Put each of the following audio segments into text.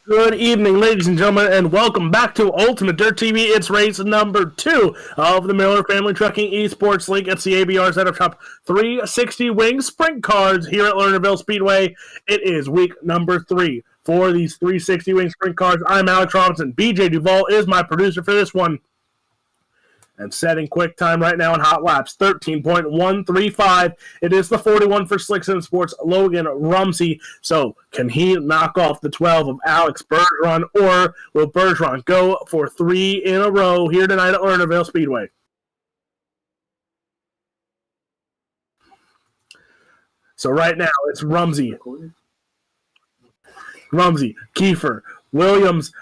Good evening, ladies and gentlemen, and welcome back to UltimateDirtTV. It's race number 2 of the Miller Family Trucking eSports League. It's the ABR Setup Shop 360 Wing Sprint Cars here at Lernerville Speedway. It is week number 3 for these 360 Wing Sprint Cars. I'm Alex Robinson. BJ Duvall is my producer for this one. And setting quick time right now in hot laps, 13.135. It is the 41 for Slick Sim Sports, Logan Rumsey. So can he knock off the 12 of Alex Bergeron, or will Bergeron go for 3 in a row here tonight at Lernerville Speedway? So right now it's Rumsey, Kiefer, Williams,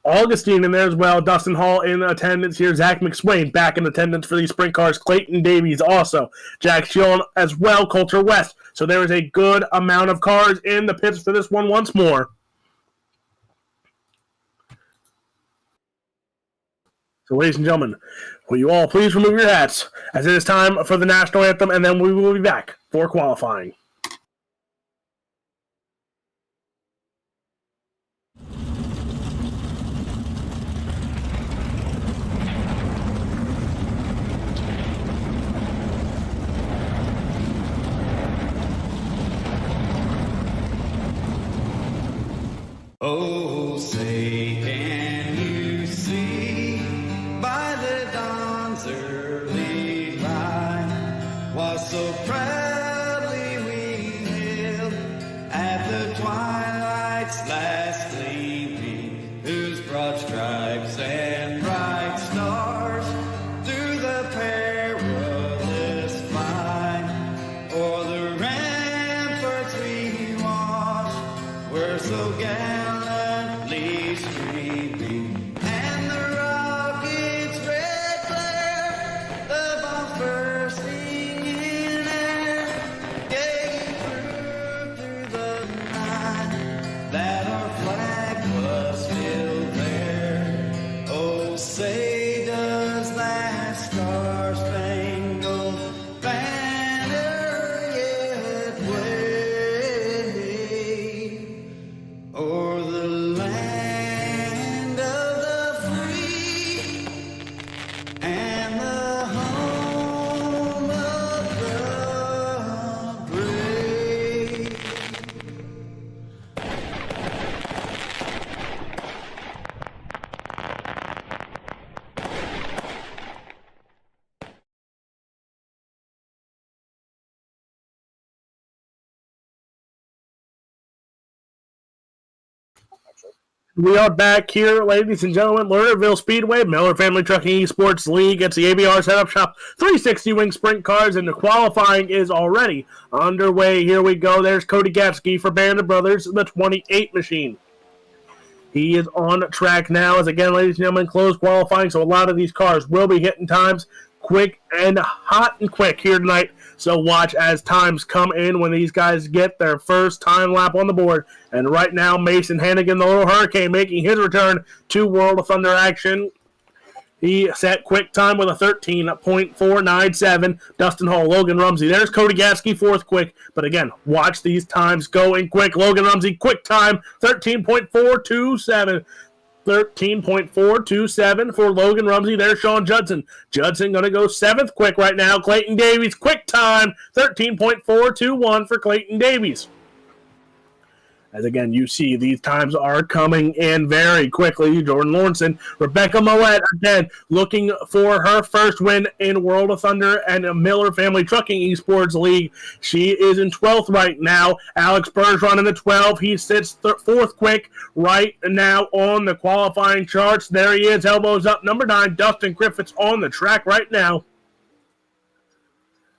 Augustine in there as well. Dustin Hall in attendance here. Zach McSwain back in attendance for these sprint cars. Clayton Davies also. Jack Sheehan as well. Coulter West. So there is a good amount of cars in the pits for this one once more. So ladies and gentlemen, will you all please remove your hats as it is time for the national anthem, and then we will be back for qualifying. Oh, say can you see by the dawn's early light what so proudly we hailed at the twilight's last gleaming, whose broad stripes and bright stars through the perilous fight o'er the ramparts we watched were so gallantly streaming, and the rocket's red glare, the bombs bursting in air, gave proof through the night that our flag was still there. Oh, say does that star-spangled banner yet wave o'er the land of the free and the home of the brave. We are back here, ladies and gentlemen, Lernerville Speedway, Miller Family Trucking eSports League. It's the ABR Setup Shop 360 Wing Sprint Cars, and the qualifying is already underway. Here we go. There's Cody Gatsky for Band of Brothers, the 28 machine. He is on track now, as again, ladies and gentlemen, closed qualifying, so a lot of these cars will be hitting times quick and hot and quick here tonight. So watch as times come in when these guys get their first time lap on the board. And right now, Mason Hannigan, the little hurricane, making his return to World of Thunder action. He set quick time with a 13.497. Dustin Hall, Logan Rumsey. There's Cody Gatsky, fourth quick. But again, watch these times going quick. Logan Rumsey, quick time, 13.427. 13.427 for Logan Rumsey. There's Sean Judson. Judson going to go 7th quick right now. Clayton Davies, quick time, 13.421 for Clayton Davies. As again, you see these times are coming in very quickly. Jordan Lawrenson, Rebecca Millette, again, looking for her first win in World of Thunder and a Miller Family Trucking eSports League. She is in 12th right now. Alex Bergeron in the 12. He sits 4th quick right now on the qualifying charts. There he is, elbows up. Number 9, Dustin Griffiths on the track right now.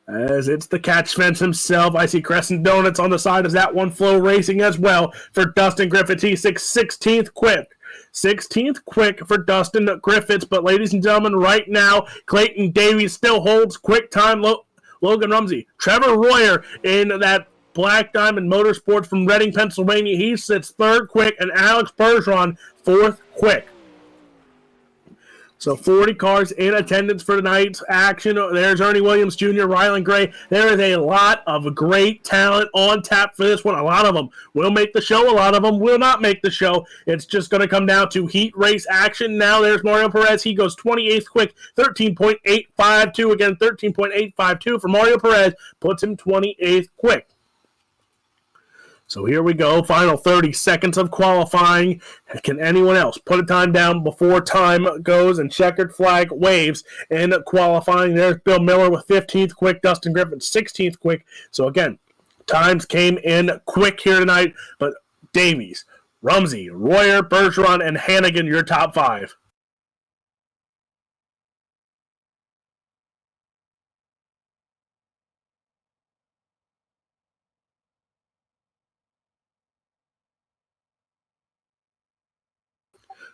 As it's the catch fence himself. I see Crescent Donuts on the side of that one. Flow Racing as well for Dustin Griffiths. He's 16th quick. 16th quick for Dustin Griffiths. But ladies and gentlemen, right now, Clayton Davies still holds quick time. Logan Rumsey. Trevor Royer in that Black Diamond Motorsports from Reading, Pennsylvania. He sits 3rd quick. And Alex Bergeron 4th quick. So 40 cars in attendance for tonight's action. There's Ernie Williams Jr., Rylan Gray. There is a lot of great talent on tap for this one. A lot of them will make the show. A lot of them will not make the show. It's just going to come down to heat race action. Now there's Mario Perez. He goes 28th quick, 13.852. Again, 13.852 for Mario Perez. Puts him 28th quick. So here we go, final 30 seconds of qualifying. Can anyone else put a time down before time goes and checkered flag waves in qualifying? There's Bill Miller with 15th quick, Dustin Griffin 16th quick. So again, times came in quick here tonight, but Davies, Rumsey, Royer, Bergeron, and Hannigan, your top five.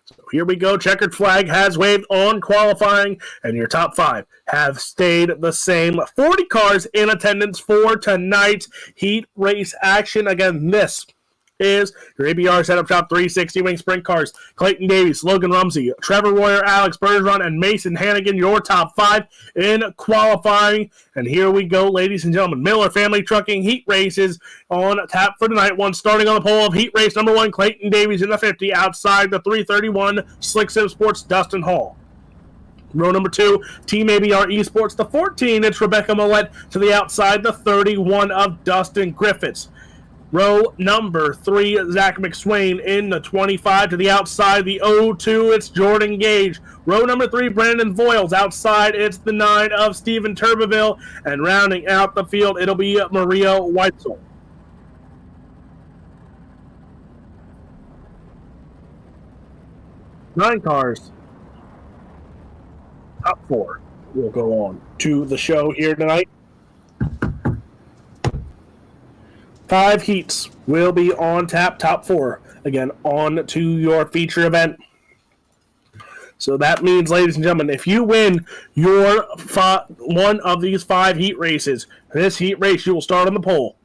So here we go. Checkered flag has waved on qualifying, and your top five have stayed the same. 40 cars in attendance for tonight's heat race action. Again, this is your ABR Setup Shop 360 Wing Sprint Cars. Clayton Davies, Logan Rumsey, Trevor Royer, Alex Bergeron, and Mason Hannigan, your top five in qualifying. And here we go, ladies and gentlemen. Miller Family Trucking heat races on tap for tonight. One starting on the pole of heat race number one, Clayton Davies in the 50, outside the 331, Slick Sim Sports, Dustin Hall. Row number two, Team ABR eSports, the 14, it's Rebecca Millette to the outside, the 31 of Dustin Griffiths. Row number three, Zach McSwain in the 25 to the outside. The 02, it's Jordan Gage. Row number three, Brandon Voiles. Outside, it's the 9 of Stephen Turbeville. And rounding out the field, it'll be Maria Weitzel. Nine cars. Top four will go on to the show here tonight. 5 heats will be on tap, top four. Again, on to your feature event. So that means, ladies and gentlemen, if you win your one of these 5 heat races, this heat race, you will start on the pole.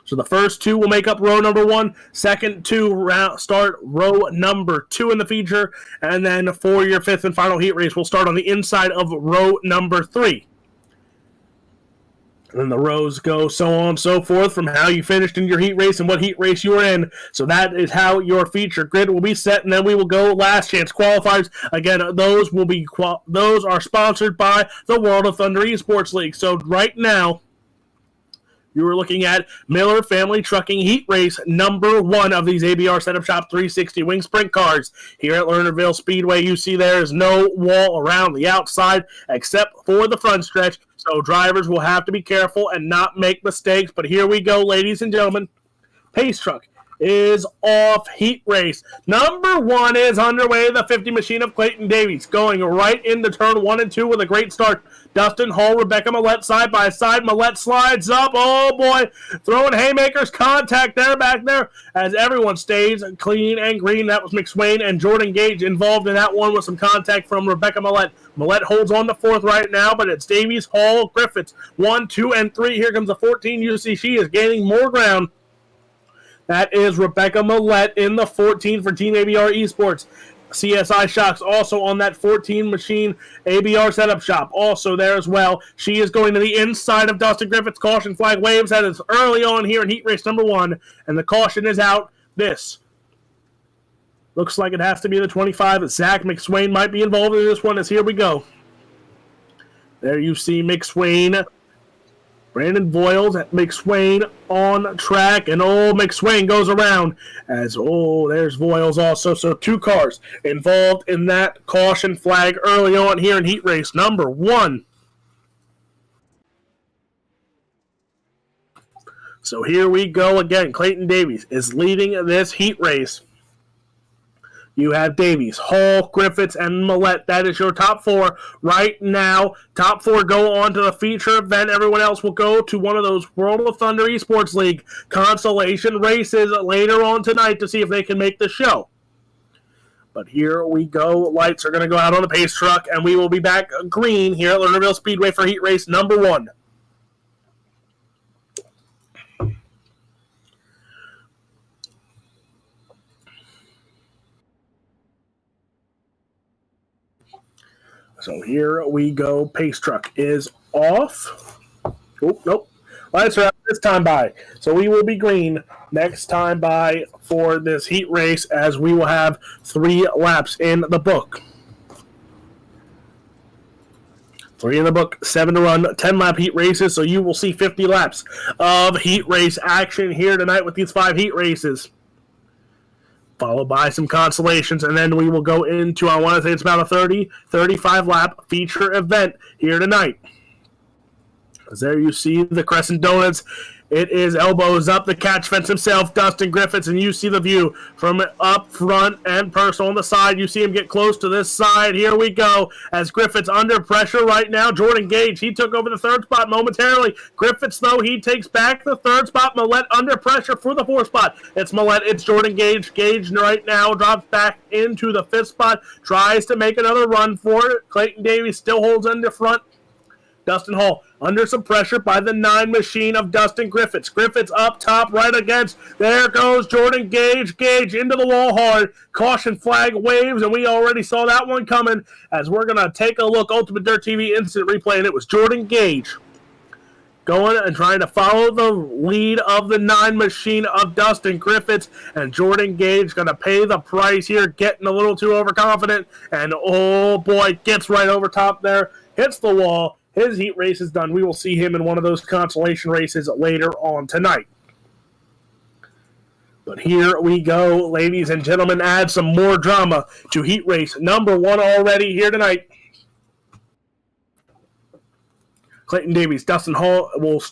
So the first 2 will make up row number 1. Second 2 start row number 2 in the feature. And then for your 5th and final heat race, we'll start on the inside of row number 3. And then the rows go so on and so forth from how you finished in your heat race and what heat race you were in. So that is how your feature grid will be set, and then we will go last chance qualifiers. Again, those are sponsored by the World of Thunder Esports League. So right now, you are looking at Miller Family Trucking Heat Race number 1 of these ABR Setup Shop 360 Wing Sprint Cars. Here at Lernerville Speedway, you see there is no wall around the outside except for the front stretch, so drivers will have to be careful and not make mistakes. But here we go, ladies and gentlemen. Pace truck is off. Heat race number 1 is underway. The 50 machine of Clayton Davies going right into turn 1 and 2 with a great start. Dustin Hall, Rebecca Millette side by side. Millette slides up. Oh boy, throwing haymakers. Contact there, back there, as everyone stays clean and green. That was McSwain and Jordan Gage involved in that one with some contact from Rebecca Millette. Millette holds on to 4th right now, but it's Davies, Hall, Griffiths 1, 2, and 3. Here comes the 14. You see she is gaining more ground. That is Rebecca Millette in the 14 for Team ABR Esports. CSI Shocks also on that 14 machine. ABR Setup Shop also there as well. She is going to the inside of Dustin Griffiths. Caution flag waves. That is early on here in heat race number 1. And the caution is out. This looks like it has to be the 25. Zach McSwain might be involved in this one, as here we go. There you see McSwain. Brandon Voiles at McSwain on track, and McSwain goes around as, there's Voiles also. So 2 cars involved in that caution flag early on here in heat race number 1. So here we go again. Clayton Davies is leading this heat race. You have Davies, Hall, Griffiths, and Millette. That is your top 4 right now. Top 4 go on to the feature event. Everyone else will go to one of those World of Thunder Esports League consolation races later on tonight to see if they can make the show. But here we go. Lights are going to go out on the pace truck, and we will be back green here at Lernerville Speedway for heat race number 1. So here we go. Pace truck is off. Oh, nope. Lights are out this time by. So we will be green next time by for this heat race, as we will have 3 laps in the book. 3 in the book, 7 to run, 10-lap heat races. So you will see 50 laps of heat race action here tonight with these 5 heat races, followed by some consolations, and then we will go into, I want to say it's about a 35 lap feature event here tonight. As there you see the Crescent Donuts. It is elbows up, the catch fence himself, Dustin Griffiths, and you see the view from up front and personal on the side. You see him get close to this side. Here we go, as Griffiths under pressure right now. Jordan Gage, he took over the 3rd spot momentarily. Griffiths, though, he takes back the 3rd spot. Millette under pressure for the 4th spot. It's Millette, it's Jordan Gage. Gage right now drops back into the 5th spot, tries to make another run for it. Clayton Davies still holds in the front. Dustin Hall under some pressure by the 9 machine of Dustin Griffiths. Griffiths up top right against. There goes Jordan Gage. Gage into the wall hard. Caution flag waves, and we already saw that one coming, as we're going to take a look. UltimateDirtTV instant replay, and it was Jordan Gage going and trying to follow the lead of the 9 machine of Dustin Griffiths, and Jordan Gage going to pay the price here, getting a little too overconfident, and oh boy, gets right over top there, hits the wall. His heat race is done. We will see him in one of those consolation races later on tonight. But here we go, ladies and gentlemen. Add some more drama to heat race number 1 already here tonight. Clayton Davies, Dustin Hall will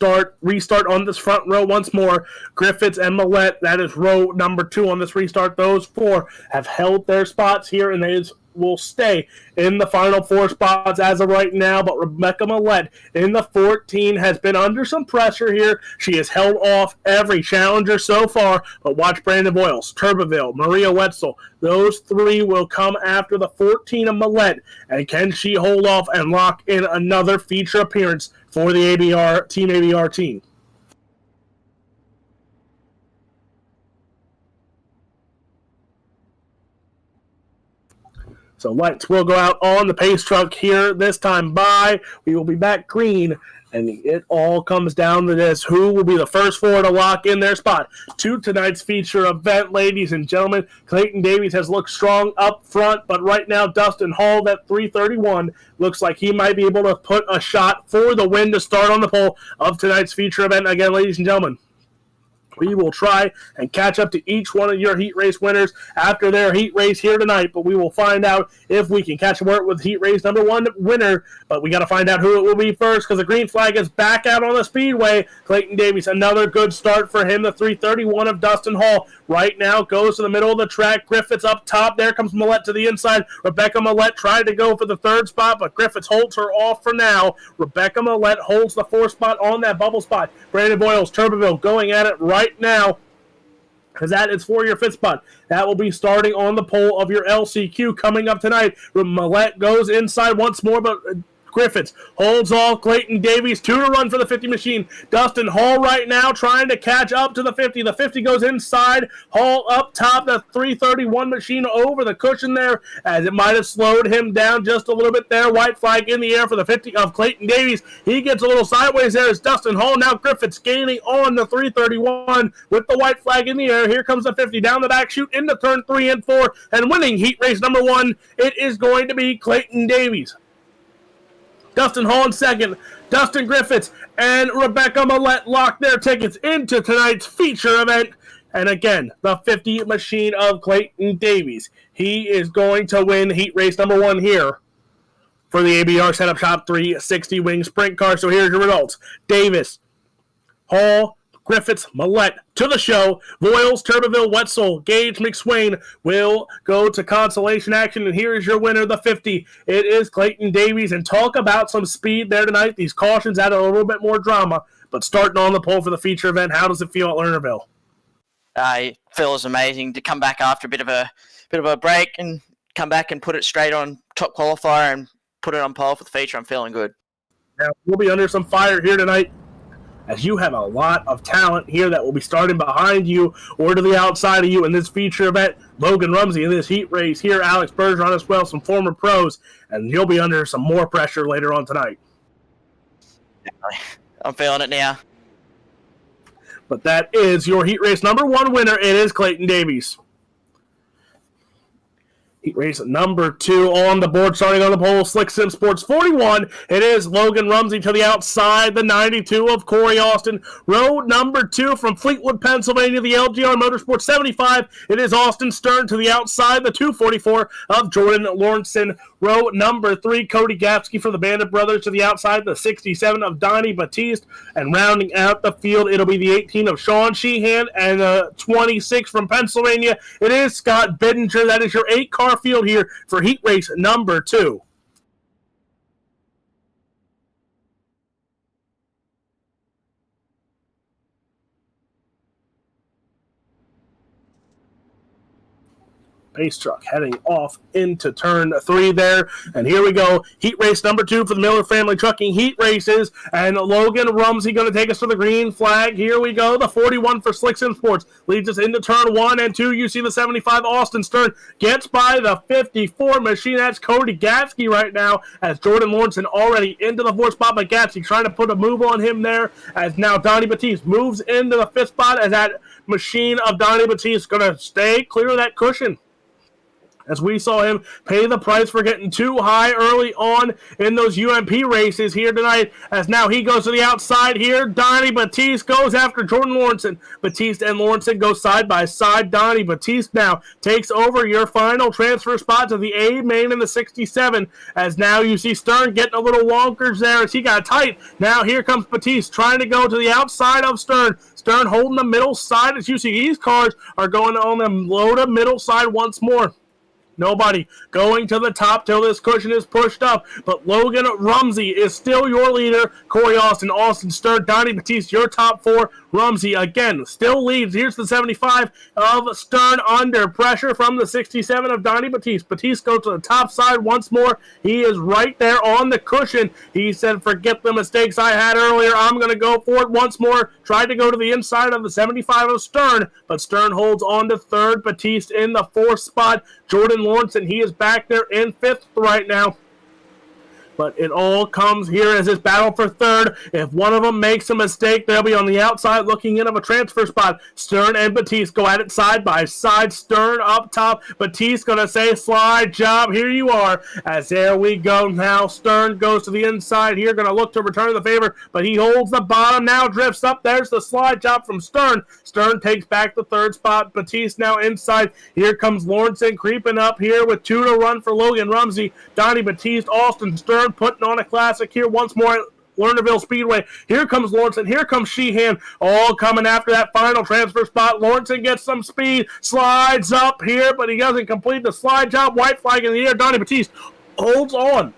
restart on this front row once more. Griffiths and Millette, that is row number 2 on this restart. Those 4 have held their spots here, and they will stay in the final 4 spots as of right now. But Rebecca Millette in the 14 has been under some pressure here. She has held off every challenger so far. But watch Brandon Boyles, Turbeville, Maria Wetzel. Those 3 will come after the 14 of Millette. And can she hold off and lock in another feature appearance for the Team ABR team? So lights will go out on the pace truck here this time by. We will be back green, and it all comes down to this. Who will be the first 4 to lock in their spot to tonight's feature event, ladies and gentlemen? Clayton Davies has looked strong up front, but right now Dustin Hall, that 331, looks like he might be able to put a shot for the win to start on the pole of tonight's feature event. Again, ladies and gentlemen, we will try and catch up to each one of your heat race winners after their heat race here tonight, but we will find out if we can catch up with heat race number 1 winner. But we got to find out who it will be first, because the green flag is back out on the speedway. Clayton Davies, another good start for him. The 331 of Dustin Hall right now goes to the middle of the track. Griffiths up top. There comes Millette to the inside. Rebecca Millette tried to go for the 3rd spot, but Griffiths holds her off for now. Rebecca Millette holds the 4th spot on that bubble spot. Brandon Boyles, Turbeville going at it right now, because that is for your 5th spot. That will be starting on the pole of your LCQ coming up tonight. Millette goes inside once more, but Griffiths holds off Clayton Davies. 2 to run for the 50 machine. Dustin Hall right now trying to catch up to the 50. The 50 goes inside. Hall up top. The 331 machine over the cushion there, as it might have slowed him down just a little bit there. White flag in the air for the 50 of Clayton Davies. He gets a little sideways there as Dustin Hall. Now Griffiths gaining on the 331 with the white flag in the air. Here comes the 50 down the back chute into turn 3 and 4, and winning heat race number 1, it is going to be Clayton Davies. Dustin Hall in second. Dustin Griffiths and Rebecca Millette lock their tickets into tonight's feature event. And again, the 50 machine of Clayton Davies. He is going to win heat race number 1 here for the ABR Setup Shop 360 Wing Sprint Car. So here's your results. Davis, Hall, Griffiths, Millette to the show. Voiles, Turbeville, Wetzel, Gage, McSwain will go to consolation action. And here is your winner, the 50. It is Clayton Davies. And talk about some speed there tonight. These cautions added a little bit more drama. But starting on the pole for the feature event, how does it feel at Lernerville? It feels amazing to come back after a bit of a break and come back and put it straight on top qualifier and put it on pole for the feature. I'm feeling good. Now, we'll be under some fire here tonight as you have a lot of talent here that will be starting behind you or to the outside of you in this feature event. Logan Rumsey in this heat race here, Alex Bergeron as well, some former pros, and he'll be under some more pressure later on tonight. I'm feeling it now. But that is your heat race number 1 winner. It is Clayton Davies. Heat race number 2 on the board, starting on the pole, Slick Sim Sports 41. It is Logan Rumsey to the outside, the 92 of Corey Austin. Row number 2 from Fleetwood, Pennsylvania, the LGR Motorsports 75. It is Austin Stern to the outside, the 244 of Jordan Lawrenson. Row number 3, Cody Gapsky for the Bandit Brothers to the outside, the 67 of Donnie Batiste. And rounding out the field, it'll be the 18 of Sean Sheehan and the 26 from Pennsylvania. It is Scott Bidinger. That is your 8-car field here for heat race number 2. Pace truck heading off into turn 3 there. And here we go. Heat race number 2 for the Miller Family Trucking Heat Races. And Logan Rumsey going to take us to the green flag. Here we go. The 41 for Slick Sim Sports leads us into turn 1 and 2. You see the 75 Austin Stern gets by the 54 machine. That's Cody Gatsky right now, as Jordan Lawrenson already into the 4th spot. But Gatsky trying to put a move on him there, as now Donnie Batiste moves into the 5th spot, as that machine of Donnie Batiste going to stay clear of that cushion, as we saw him pay the price for getting too high early on in those UMP races here tonight, as now he goes to the outside here. Donnie Batiste goes after Jordan Lawrenson. Batiste and Lawrenson go side by side. Donnie Batiste now takes over your final transfer spot to the A main in the 67, as now you see Stern getting a little wonkers there as he got tight. Now here comes Batiste trying to go to the outside of Stern. Stern holding the middle side, as you see these cars are going on the low to middle side once more. Nobody going to the top till this cushion is pushed up. But Logan Rumsey is still your leader. Corey Austin, Austin Stern, Donnie Batiste, your top 4. Rumsey, again, still leads. Here's the 75 of Stern under pressure from the 67 of Donnie Batiste. Batiste goes to the top side once more. He is right there on the cushion. He said, forget the mistakes I had earlier. I'm going to go for it once more. Tried to go to the inside of the 75 of Stern, but Stern holds on to 3rd. Batiste in the 4th spot. Jordan Lawrenson, he is back there in 5th right now. But it all comes here as this battle for 3rd. If one of them makes a mistake, they'll be on the outside looking in of a transfer spot. Stern and Batiste go at it side by side. Stern up top. Batiste going to say, slide job. Here you are. As there we go now. Stern goes to the inside here. Going to look to return the favor, but he holds the bottom. Now drifts up. There's the slide job from Stern. Stern takes back the 3rd spot. Batiste now inside. Here comes Lawrenson creeping up here with 2 to run for Logan Rumsey. Donnie Batiste, Austin Stern putting on a classic here once more at Lernerville Speedway. Here comes Lawrenson. Here comes Sheehan. All coming after that final transfer spot. Lawrenson gets some speed. Slides up here, but he doesn't complete the slide job. White flag in the air. Donnie Batiste holds on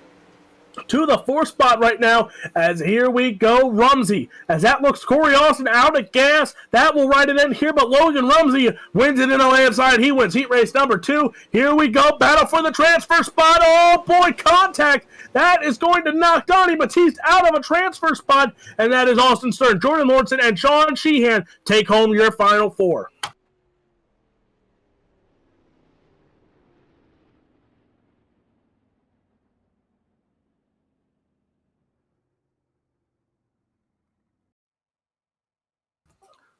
to the 4th spot right now, as here we go. Rumsey, as that looks Corey Austin out of gas. That will ride it in here, but Logan Rumsey wins it in a landslide. He wins heat race number 2. Here we go. Battle for the transfer spot. Oh boy, contact. That is going to knock Donnie Batiste out of a transfer spot, and that is Austin Stern, Jordan Lawrenson, and Sean Sheehan take home your final 4.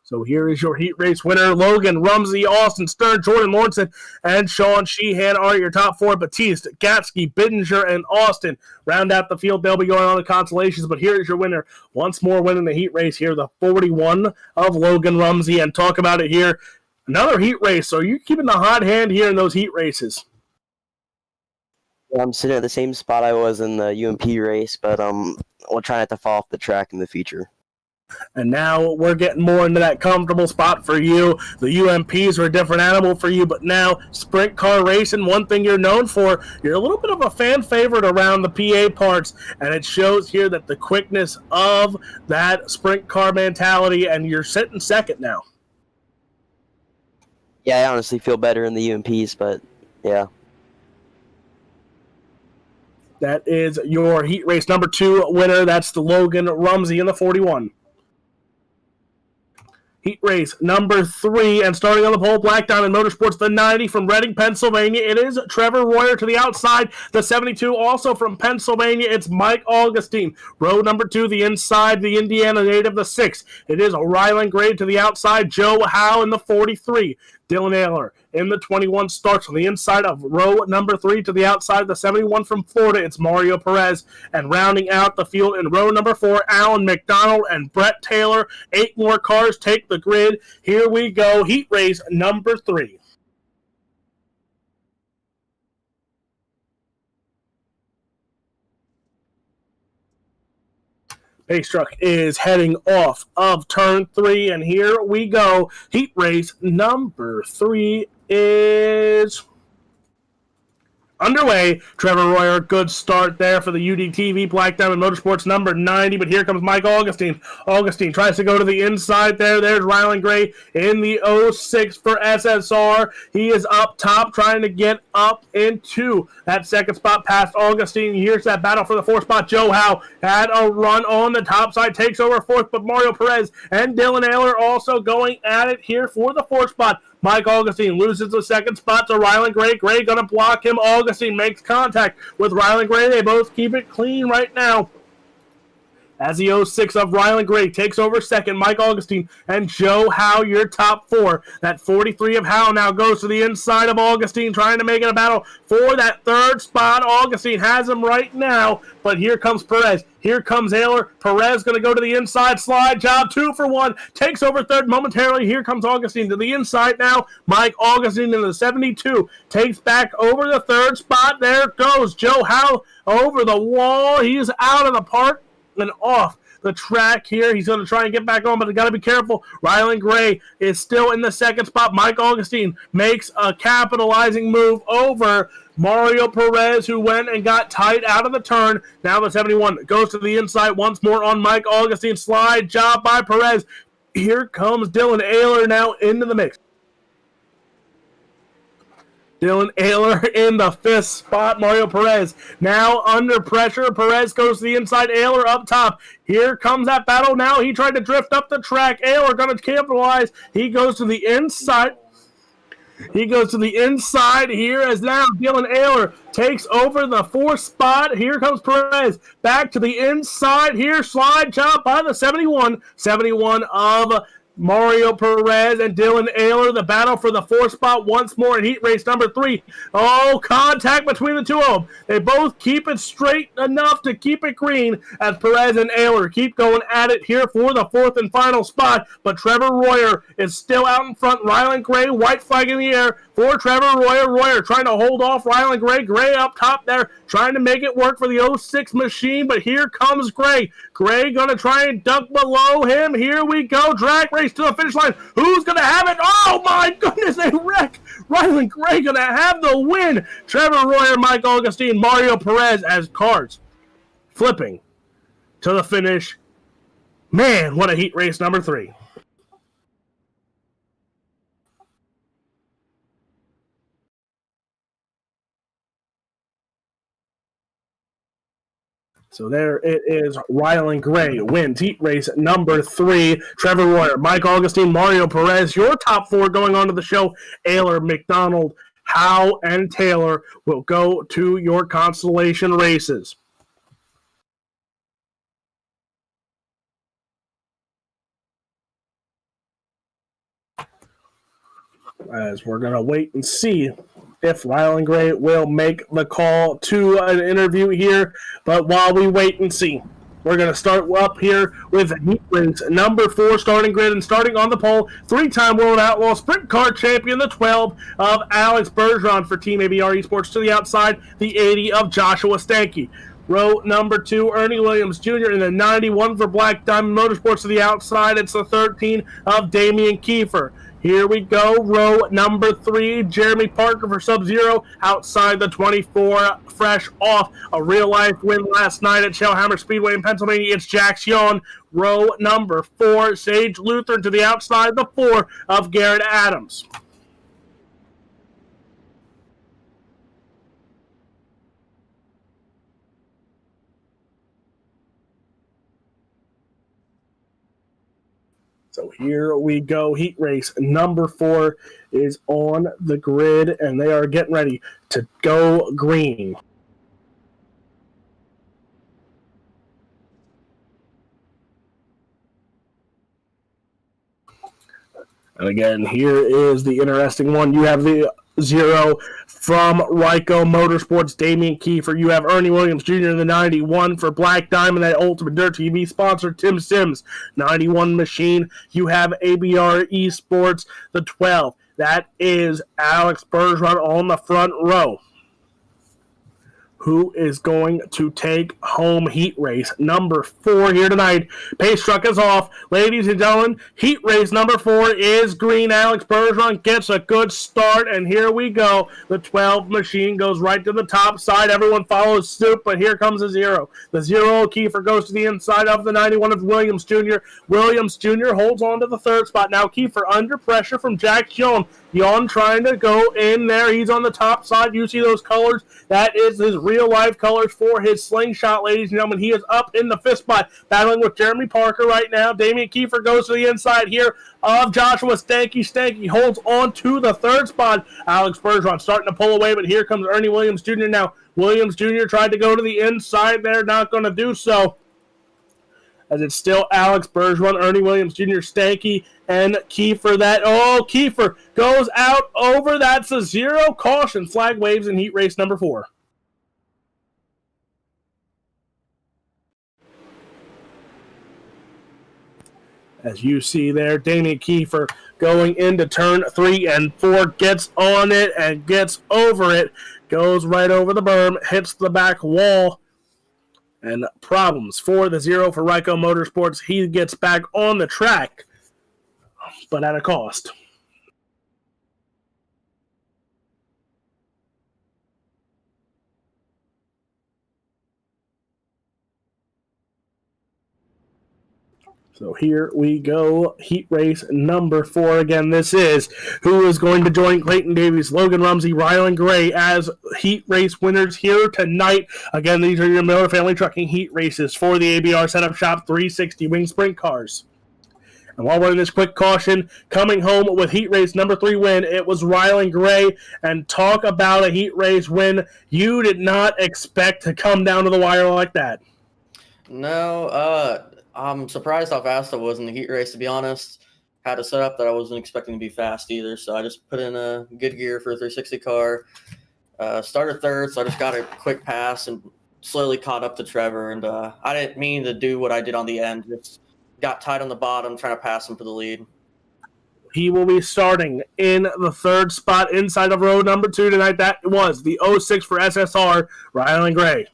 So here is your heat race winner. Logan Rumsey, Austin Stern, Jordan Lawrenson, and Sean Sheehan are your top 4. Batiste, Gatsky, Bidinger, and Austin round out the field. They'll be going on to consolations, but here is your winner. Once more winning the heat race here, the 41 of Logan Rumsey. And talk about it here. Another heat race. So you're keeping the hot hand here in those heat races. I'm sitting at the same spot I was in the UMP race, but we'll try not to fall off the track in the future. And now we're getting more into that comfortable spot for you. The UMPs are a different animal for you, but now sprint car racing, one thing you're known for, you're a little bit of a fan favorite around the PA parts, and it shows here that the quickness of that sprint car mentality, and you're sitting 2nd now. Yeah, I honestly feel better in the UMPs, but yeah. That is your heat race number 2 winner. That's the Logan Rumsey in the 41. Heat race number 3, and starting on the pole, Black Diamond Motorsports, the 90 from Reading, Pennsylvania. It is Trevor Royer to the outside. The 72 also from Pennsylvania. It's Mike Augustine. Row number 2, the inside, the Indiana native, the 6. It is Rylan Gray to the outside. Joe Howe in the 43. Dylan Ayler in the 21 starts on the inside of row number 3 to the outside. The 71 from Florida, it's Mario Perez. And rounding out the field in row number 4, Alan McDonald and Brett Taylor. 8 more cars take the grid. Here we go, heat race number 3. Pace truck is heading off of turn 3, and here we go. Heat race number 3 is underway. Trevor Royer, good start there for the UDTV Black Diamond Motorsports number 90, but here comes Mike Augustine. Augustine tries to go to the inside there. There's Rylan Gray in the 06 for SSR. He is up top trying to get up into that second spot past Augustine. Here's that battle for the 4th spot. Joe Howe had a run on the top side, takes over 4th, but Mario Perez and Dylan Ayler also going at it here for the 4th spot. Mike Augustine loses the 2nd spot to Rylan Gray. Gray going to block him. Augustine makes contact with Rylan Gray. They both keep it clean right now. As the 06 of Rylan Gray takes over 2nd, Mike Augustine and Joe Howe, your top 4. That 43 of Howe now goes to the inside of Augustine, trying to make it a battle for that 3rd spot. Augustine has him right now, but here comes Perez. Here comes Ayler. Perez going to go to the inside slide job, 2 for 1. Takes over 3rd momentarily. Here comes Augustine to the inside now. Mike Augustine in the 72 takes back over the 3rd spot. There goes Joe Howe over the wall. He's out of the park and off the track here. He's going to try and get back on, but they got to be careful. Rylan Gray is still in the 2nd spot. Mike Augustine makes a capitalizing move over Mario Perez, who went and got tight out of the turn. Now the 71 goes to the inside once more on Mike Augustine. Slide job by Perez. Here comes Dylan Ayler now into the mix. Dylan Ayler in the 5th spot. Mario Perez now under pressure. Perez goes to the inside. Ayler up top. Here comes that battle now. He tried to drift up the track. Ayler going to capitalize. He goes to the inside. Here as now Dylan Ayler takes over the 4th spot. Here comes Perez back to the inside. Here slide job by the 71. 71 of Mario Perez and Dylan Ayler. The battle for the 4th spot once more in heat race number 3. Oh, contact between the 2 of them. They both keep it straight enough to keep it green as Perez and Ayler keep going at it here for the 4th and final spot. But Trevor Royer is still out in front. Rylan Gray, white flag in the air for Trevor Royer. Royer trying to hold off Rylan Gray. Gray up top there trying to make it work for the 06 machine. But here comes Gray. Gray going to try and duck below him. Here we go. Drag race to the finish line. Who's going to have it? Oh, my goodness, they wreck. Rylan Gray going to have the win. Trevor Royer, Mike Augustine, Mario Perez as cars flipping to the finish. Man, what a heat race number 3. So there it is. Rylan Gray wins heat race number 3. Trevor Royer, Mike Augustine, Mario Perez, your top 4 going on to the show. Ayler, McDonald, Howe, and Taylor will go to your consolation races. As we're going to wait and see if Rylan Gray will make the call to an interview here. But while we wait and see, we're going to start up here with heat race number 4 starting grid. And starting on the pole, 3-time World Outlaw Sprint Car Champion, the 12 of Alex Bergeron for Team ABR Esports. To the outside, the 80 of Joshua Stanky. Row number 2, Ernie Williams Jr. in the 91 for Black Diamond Motorsports. To the outside, it's the 13 of Damian Kiefer. Here we go. Row number 3, Jeremy Parker for Sub-Zero. Outside the 24, fresh off a real-life win last night at Shellhammer Speedway in Pennsylvania. It's Jax Yawn. Row number 4, Sage Lutheran to the outside, the 4 of Garrett Adams. So here we go. Heat race number 4 is on the grid, and they are getting ready to go green. And again, here is the interesting one. You have the 0 from Ryko Motorsports, Damian Kiefer. You have Ernie Williams Jr. in the 91 for Black Diamond, that UltimateDirtTV sponsor, Tim Sims, 91 machine. You have ABR eSports, the 12. That is Alex Bergeron on the front row. Who is going to take home heat race number 4 here tonight? Pace truck is off. Ladies and gentlemen, heat race number 4 is green. Alex Bergeron gets a good start, and here we go. The 12 machine goes right to the top side. Everyone follows suit, but here comes the 0. The 0, Kiefer, goes to the inside of the 91 of Williams Jr. Williams Jr. holds on to the 3rd spot. Now Kiefer under pressure from Jack Jones. Yon trying to go in there. He's on the top side. You see those colors? That is his real-life colors for his slingshot, ladies and gentlemen. He is up in the 5th spot, battling with Jeremy Parker right now. Damian Kiefer goes to the inside here of Joshua Stanky. Stanky holds on to the 3rd spot. Alex Bergeron starting to pull away, but here comes Ernie Williams Jr. now. Williams Jr. tried to go to the inside there, not going to do so, as it's still Alex Bergeron, Ernie Williams Jr., Stanky, and Kiefer. Kiefer goes out over. That's a 0. Caution. Flag waves in heat race number 4. As you see there, Damian Kiefer going into turn 3 and 4, gets on it and gets over it, goes right over the berm, hits the back wall. And problems for the 0 for Ryko Motorsports. He gets back on the track, but at a cost. So here we go, heat race number 4. Again, this is who is going to join Clayton Davies, Logan Rumsey, Rylan Gray as heat race winners here tonight. Again, these are your Miller Family Trucking heat races for the ABR Setup Shop 360 Wing Sprint Cars. And while we're in this quick caution, coming home with heat race number 3 win, it was Rylan Gray. And talk about a heat race win you did not expect to come down to the wire like that. No, I'm surprised how fast I was in the heat race, to be honest. Had a setup that I wasn't expecting to be fast either, so I just put in a good gear for a 360 car. Started 3rd, so I just got a quick pass and slowly caught up to Trevor. And I didn't mean to do what I did on the end. Just got tight on the bottom, trying to pass him for the lead. He will be starting in the 3rd spot inside of row number 2 tonight. That was the 06 for SSR, Rylan Gray.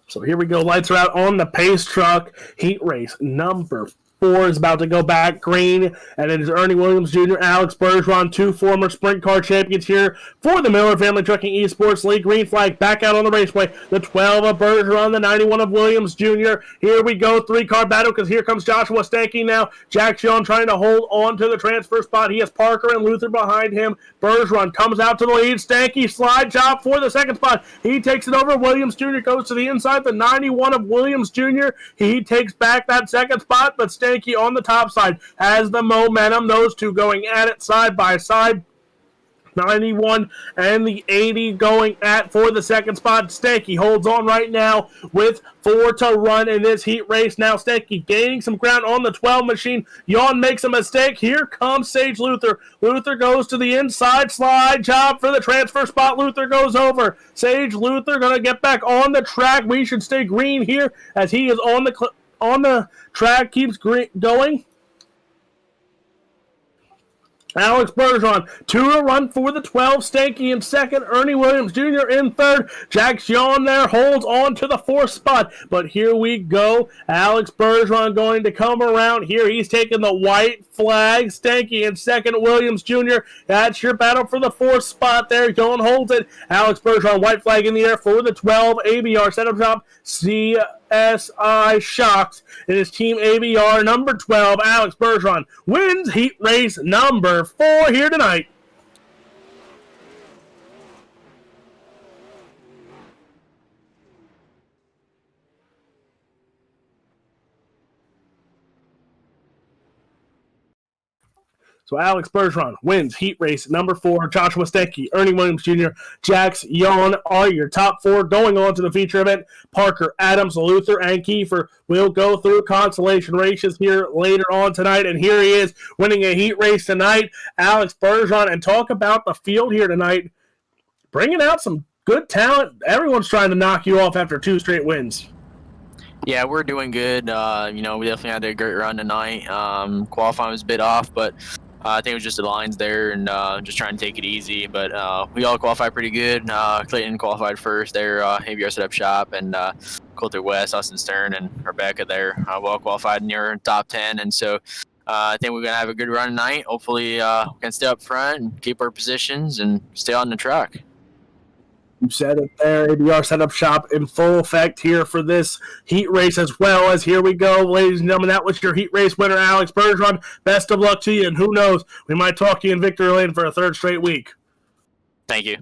So here we go. Lights are out on the pace truck. Heat race number 4 is about to go back green, and it is Ernie Williams Jr., Alex Bergeron, 2 former sprint car champions here for the Miller Family Trucking Esports League. Green flag back out on the raceway. The 12 of Bergeron, the 91 of Williams Jr. Here we go, 3-car battle, because here comes Joshua Stanky now. Jack Schoen trying to hold on to the transfer spot. He has Parker and Luther behind him. Bergeron comes out to the lead. Stanky slide job for the 2nd spot. He takes it over. Williams Jr. goes to the inside. The 91 of Williams Jr. He takes back that 2nd spot, but Stanky on the top side has the momentum. Those two going at it side by side. 91 and the 80 going at for the 2nd spot. Stanky holds on right now with 4 to run in this heat race. Now Stanky gaining some ground on the 12 machine. Yon makes a mistake. Here comes Sage Luther. Luther goes to the inside. Slide job for the transfer spot. Luther goes over. Sage Luther going to get back on the track. We should stay green here as he is on the track, keeps going. Alex Bergeron, 2 to run for the 12. Stanky in 2nd. Ernie Williams Jr. in 3rd. Jack Schoen there holds on to the 4th spot. But here we go. Alex Bergeron going to come around here. He's taking the white flag. Stanky in 2nd. Williams Jr. That's your battle for the 4th spot there. Schoen holds it. Alex Bergeron, white flag in the air for the 12. ABR Setup Shop. CSI Shocks. It is Team ABR number 12. Alex Bergeron wins heat race number 4 here tonight. So Alex Bergeron wins heat race number 4. Joshua Stenke, Ernie Williams Jr., Jax Yon are your top 4 going on to the feature event. Parker, Adams, Luther, and Kiefer will go through consolation races here later on tonight. And here he is winning a heat race tonight, Alex Bergeron. And talk about the field here tonight, bringing out some good talent. Everyone's trying to knock you off after 2 straight wins. Yeah, we're doing good. We definitely had a great run tonight. Qualifying was a bit off, but I think it was just the lines there and just trying to take it easy. But we all qualified pretty good. Clayton qualified first there, ABR set up shop, and Coulter West, Austin Stern, and Rebecca there well qualified near top 10. And so I think we're going to have a good run tonight. Hopefully we can stay up front and keep our positions and stay on the track. You said it there. ABR setup shop in full effect here for this heat race as well as here we go. Ladies and gentlemen, that was your heat race winner, Alex Bergeron. Best of luck to you, and who knows, we might talk to you in Victory Lane for a 3rd straight week. Thank you.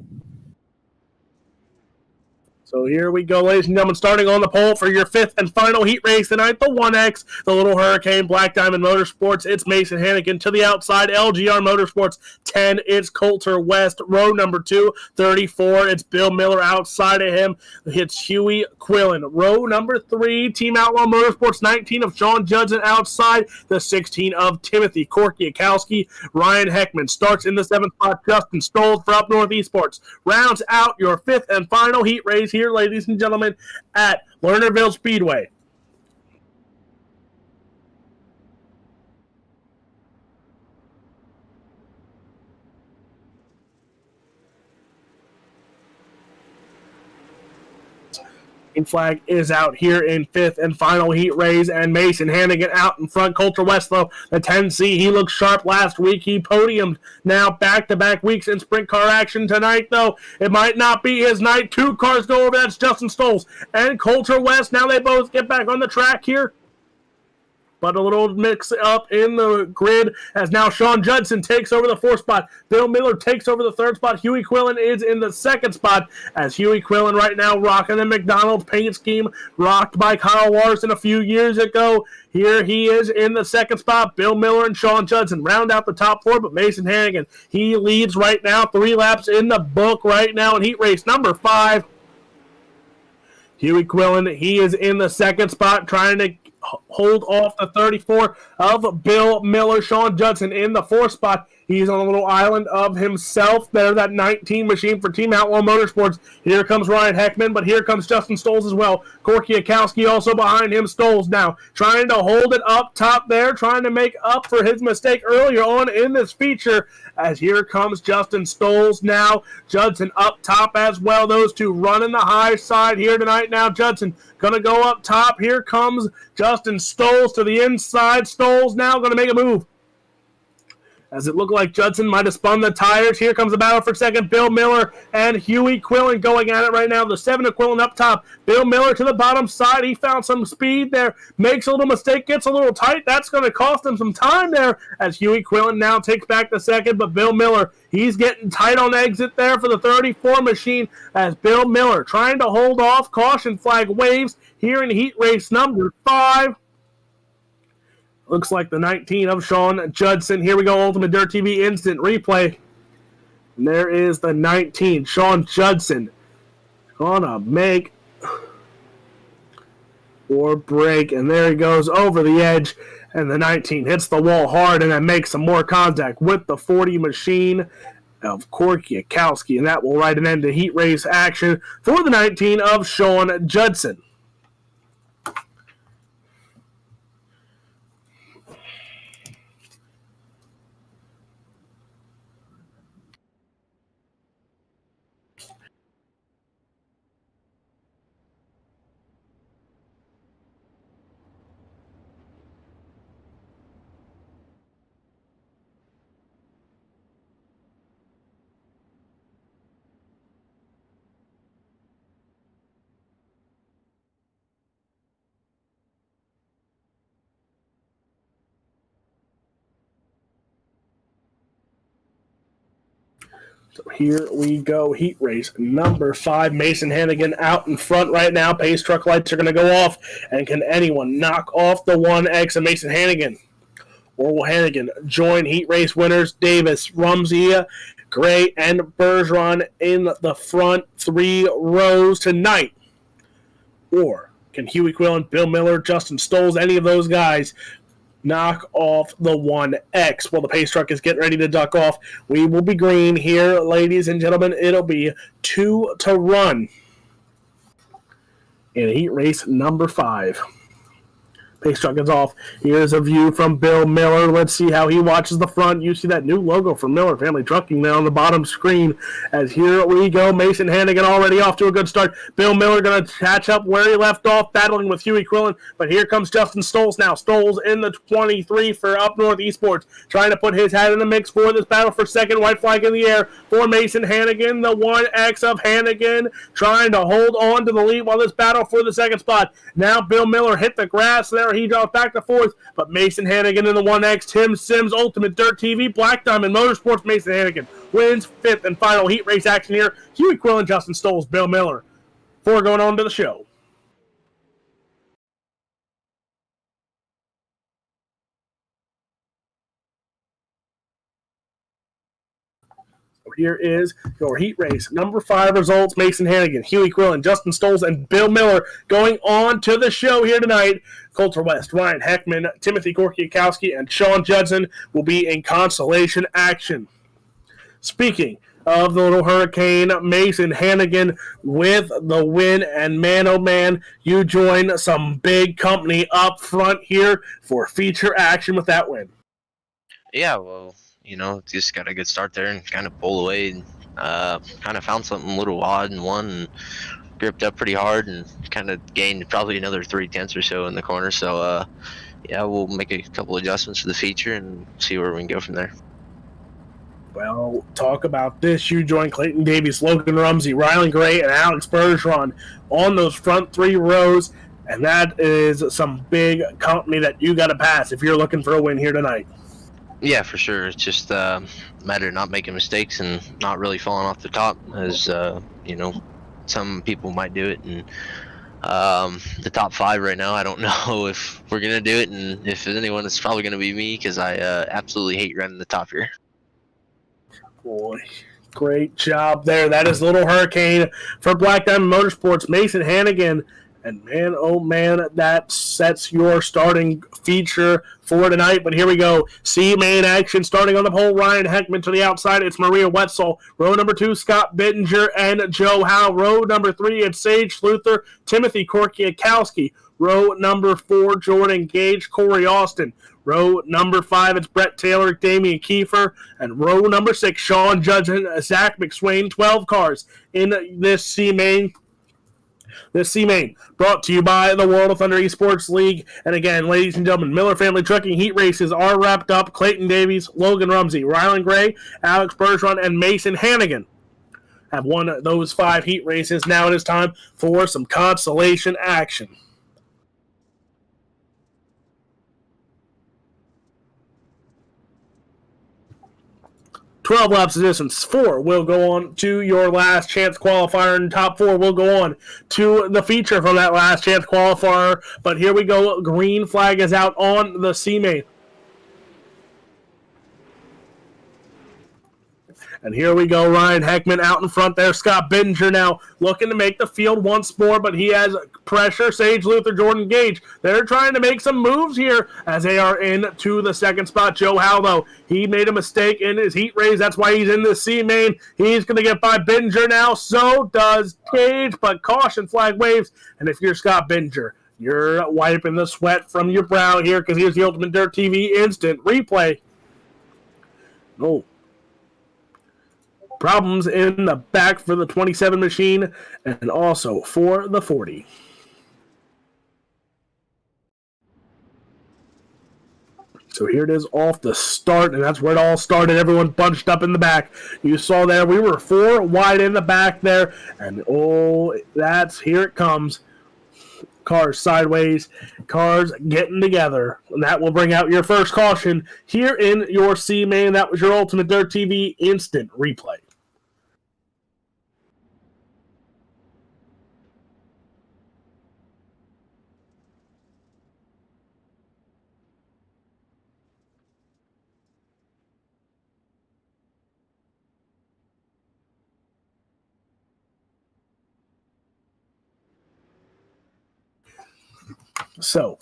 So here we go, ladies and gentlemen, starting on the pole for your 5th and final heat race tonight, the 1X, the Little Hurricane, Black Diamond Motorsports. It's Mason Hannigan to the outside, LGR Motorsports 10. It's Coulter West, row number 2, 34. It's Bill Miller outside of him. It's Huey Quillen, row number 3, Team Outlaw Motorsports 19 of Sean Judson outside, the 16 of Timothy Korkiakowski. Ryan Heckman starts in the 7th spot. Justin Stoll for Up North eSports rounds out your 5th and final heat race here, ladies and gentlemen, at Lernerville Speedway. Flag is out here in 5th and final heat race, and Mason Hannigan out in front. Coulter West, though, the 10C, he looked sharp last week. He podiumed now back-to-back weeks in sprint car action. Tonight, though, it might not be his night. 2 cars go over. That's Justin Stoles and Coulter West. Now they both get back on the track here. But a little mix-up in the grid as now Sean Judson takes over the 4th spot. Bill Miller takes over the 3rd spot. Huey Quillen is in the 2nd spot as Huey Quillen right now rocking the McDonald's paint scheme rocked by Kyle Larson a few years ago. Here he is in the 2nd spot. Bill Miller and Sean Judson round out the top 4, but Mason Hannigan, he leads right now. 3 laps in the book right now in heat race number 5. Huey Quillen, he is in the 2nd spot trying to hold off the 34 of Bill Miller. Sean Judson in the 4th spot. He's on a little island of himself there, that 19 machine for Team Outlaw Motorsports. Here comes Ryan Heckman, but here comes Justin Stoles as well. Korkiakowski also behind him. Stoles now trying to hold it up top there, trying to make up for his mistake earlier on in this feature. As here comes Justin Stoles now. Judson up top as well. Those two running the high side here tonight now. Judson going to go up top. Here comes Justin Stoles to the inside. Stoles now going to make a move, as it looked like Judson might have spun the tires. Here comes the battle for second. Bill Miller and Huey Quillen going at it right now. The 7 of Quillen up top. Bill Miller to the bottom side. He found some speed there. Makes a little mistake. Gets a little tight. That's going to cost him some time there as Huey Quillen now takes back the second. But Bill Miller, he's getting tight on exit there for the 34 machine as Bill Miller trying to hold off. Caution flag waves here in heat race number 5. Looks like the 19 of Sean Judson. Here we go, UltimateDirtTV instant replay. And there is the 19, Sean Judson. Gonna make or break. And there he goes over the edge. And the 19 hits the wall hard and then makes some more contact with the 40 machine of Korkiakowski. And that will write an end to heat race action for the 19 of Sean Judson. So here we go, heat race number 5. Mason Hannigan out in front right now. Pace truck lights are going to go off. And can anyone knock off the 1X of Mason Hannigan? Orwell Hannigan join heat race winners Davis, Rumsey, Gray, and Bergeron in the front 3 rows tonight? Or can Huey Quillen, Bill Miller, Justin Stoles, any of those guys knock off the 1X? Well, the pace truck is getting ready to duck off. We will be green here, ladies and gentlemen. It'll be 2 to run in heat race number 5. Pace truck is off. Here's a view from Bill Miller. Let's see how he watches the front. You see that new logo for Miller Family Trucking there on the bottom screen. As here we go. Mason Hannigan already off to a good start. Bill Miller going to catch up where he left off, battling with Huey Quillen. But here comes Justin Stoles now. Stoles in the 23 for Up North Esports, trying to put his hat in the mix for this battle for second. White flag in the air for Mason Hannigan. The 1X of Hannigan trying to hold on to the lead while this battle for the second spot. Now Bill Miller hit the grass there. He drops back to fourth, but Mason Hannigan in the 1X. Tim Sims, Ultimate Dirt TV, Black Diamond Motorsports. Mason Hannigan wins fifth and final heat race action here. Huey Quillen, Justin Stoles, Bill Miller. Before going on to the show. Here is your heat race. Number 5 results. Mason Hannigan, Huey Quillen, Justin Stoles, and Bill Miller going on to the show here tonight. Coulter West, Ryan Heckman, Timothy Korkiakowski, and Sean Judson will be in consolation action. Speaking of the Little Hurricane, Mason Hannigan with the win, and man, oh man, you join some big company up front here for feature action with that win. Yeah, well, just got a good start there and kind of pulled away and kind of found something a little odd and won and gripped up pretty hard and kind of gained probably another 3/10 or so in the corner. So, yeah, we'll make a couple adjustments for the feature and see where we can go from there. Well, talk about this. You join Clayton Davies, Logan Rumsey, Rylan Gray, and Alex Bergeron on those front 3 rows, and that is some big company that you got to pass if you're looking for a win here tonight. Yeah, for sure. It's just a matter of not making mistakes and not really falling off the top, as some people might do it. And the top 5 right now, I don't know if we're gonna do it, and if anyone, it's probably gonna be me, because I absolutely hate running the top here. Boy, great job there. That is Little Hurricane for Black Diamond Motorsports, Mason Hannigan. And man, oh man, that sets your starting feature for tonight. But here we go. C-main action starting on the pole. Ryan Heckman to the outside. It's Maria Wetzel. Row number 2, Scott Bittinger and Joe Howe. Row number 3, it's Sage Luther, Timothy Korkiakowski. Row number 4, Jordan Gage, Corey Austin. Row number 5, it's Brett Taylor, Damian Kiefer. And row number 6, Sean Judson, Zach McSwain. 12 cars in this C-main. This C-Main brought to you by the World of Thunder Esports League. And again, ladies and gentlemen, Miller Family Trucking heat races are wrapped up. Clayton Davies, Logan Rumsey, Rylan Gray, Alex Bergeron, and Mason Hannigan have won those 5 heat races. Now it is time for some consolation action. 12 laps of distance. 4 will go on to your last chance qualifier, and top 4 will go on to the feature from that last chance qualifier. But here we go. Green flag is out on the C-Main. And here we go, Ryan Heckman out in front there. Scott Bittinger now looking to make the field once more, but he has pressure. Sage Luther, Jordan Gage, they're trying to make some moves here as they are into the second spot. Joe Howe, though, he made a mistake in his heat race. That's why he's in the C-Main. He's going to get by Bittinger now. So does Gage, but caution flag waves. And if you're Scott Bittinger, you're wiping the sweat from your brow here, because here's the Ultimate Dirt TV instant replay. No. Problems in the back for the 27 machine and also for the 40. So here it is off the start, and that's where it all started. Everyone bunched up in the back. You saw there, we were 4 wide in the back there, and here it comes. Cars sideways, cars getting together, and that will bring out your first caution here in your C-Main. That was your Ultimate Dirt TV instant replay. So,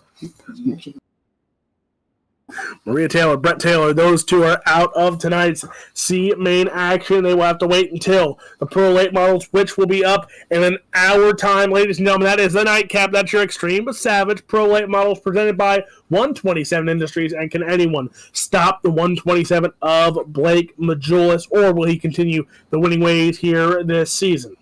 Maria Taylor, Brett Taylor, those two are out of tonight's C main action. They will have to wait until the Pro Late Models, which will be up in an hour time, ladies and gentlemen. That is the nightcap. That's your Extreme but Savage Pro Late Models presented by 127 Industries. And can anyone stop the 127 of Blake Majulis, or will he continue the winning ways here this season?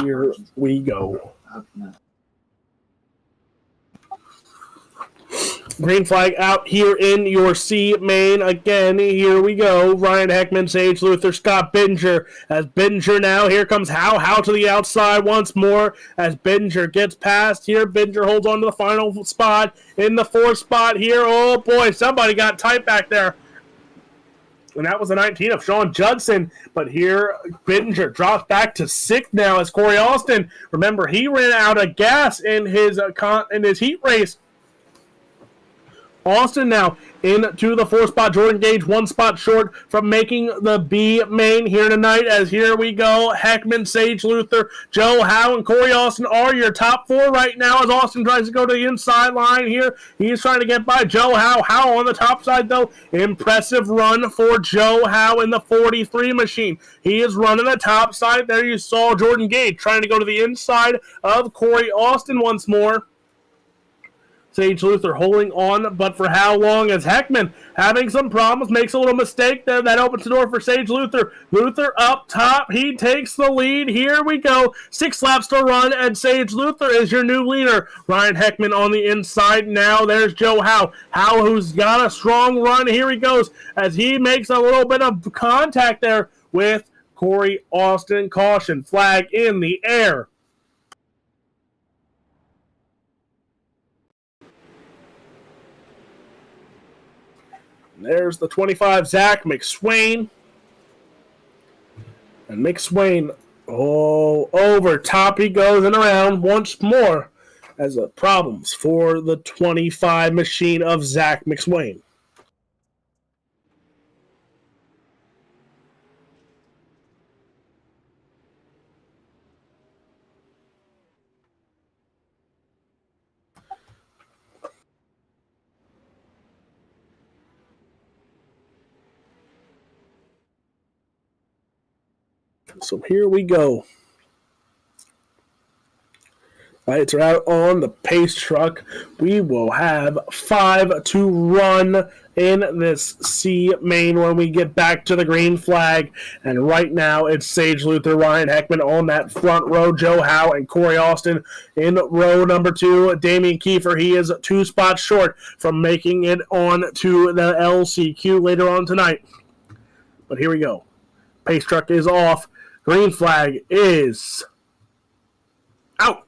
Here we go. Green flag out here in your C main. Again, here we go. Ryan Heckman, Sage Luther, Scott Binger. As Binger now, here comes How to the outside once more. As Binger gets past here, Binger holds on to the final spot in the fourth spot here. Oh boy, somebody got tight back there. And that was the 19 of Sean Judson. But here, Binger drops back to 6th now as Corey Austin. Remember, he ran out of gas in his heat race. Austin now into the 4th spot. Jordan Gage 1 spot short from making the B main here tonight. As here we go. Heckman, Sage Luther, Joe Howe, and Corey Austin are your top 4 right now as Austin tries to go to the inside line here. He's trying to get by Joe Howe. Howe on the top side though. Impressive run for Joe Howe in the 43 machine. He is running the top side. There you saw Jordan Gage trying to go to the inside of Corey Austin once more. Sage Luther holding on, but for how long? As Heckman having some problems, makes a little mistake there. That opens the door for Sage Luther. Luther up top. He takes the lead. Here we go. 6 laps to run, and Sage Luther is your new leader. Ryan Heckman on the inside now. There's Joe Howe. Howe, who's got a strong run. Here he goes as he makes a little bit of contact there with Corey Austin. Caution flag in the air. There's the 25, Zach McSwain. And McSwain, over top he goes and around once more as the problems for the 25 machine of Zach McSwain. So here we go. Lights are out on the pace truck. We will have 5 to run in this C main when we get back to the green flag. And right now it's Sage Luther, Ryan Heckman on that front row, Joe Howe and Corey Austin in row number 2. Damian Kiefer, he is 2 spots short from making it on to the LCQ later on tonight. But here we go. Pace truck is off. Green flag is out.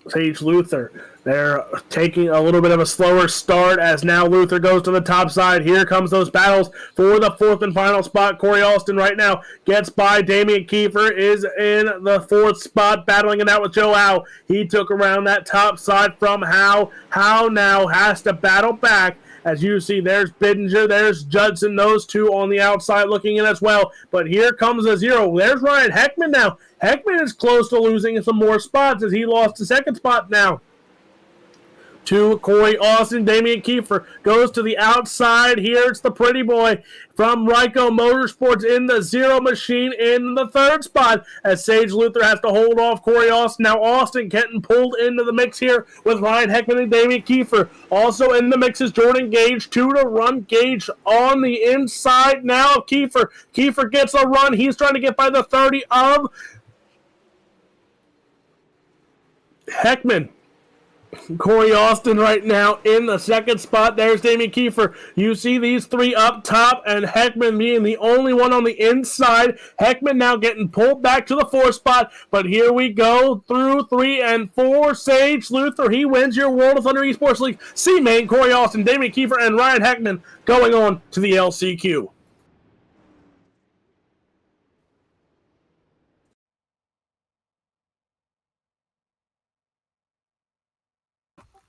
Sage Luther, they're taking a little bit of a slower start as now Luther goes to the top side. Here comes those battles for the 4th and final spot. Corey Austin right now gets by. Damian Kiefer is in the 4th spot, battling it out with Joe Howe. He took around that top side from Howe. Howe now has to battle back. As you see, there's Bidinger, there's Judson, those two on the outside looking in as well. But here comes a 0. There's Ryan Heckman now. Heckman is close to losing some more spots as he lost the 2nd spot now to Corey Austin. Damian Kiefer goes to the outside. Here it's the pretty boy from Ryko Motorsports in the 0 machine in the 3rd spot as Sage Luther has to hold off Corey Austin. Now Austin getting pulled into the mix here with Ryan Heckman and Damian Kiefer. Also in the mix is Jordan Gage. 2 to run. Gage on the inside now of Kiefer. Kiefer gets a run. He's trying to get by the 30 of Heckman. Corey Austin right now in the 2nd spot. There's Damian Kiefer. You see these 3 up top and Heckman being the only one on the inside. Heckman now getting pulled back to the 4th spot. But here we go through 3 and 4. Sage Luther, he wins your World of Thunder Esports League C main. Corey Austin, Damian Kiefer, and Ryan Heckman going on to the LCQ.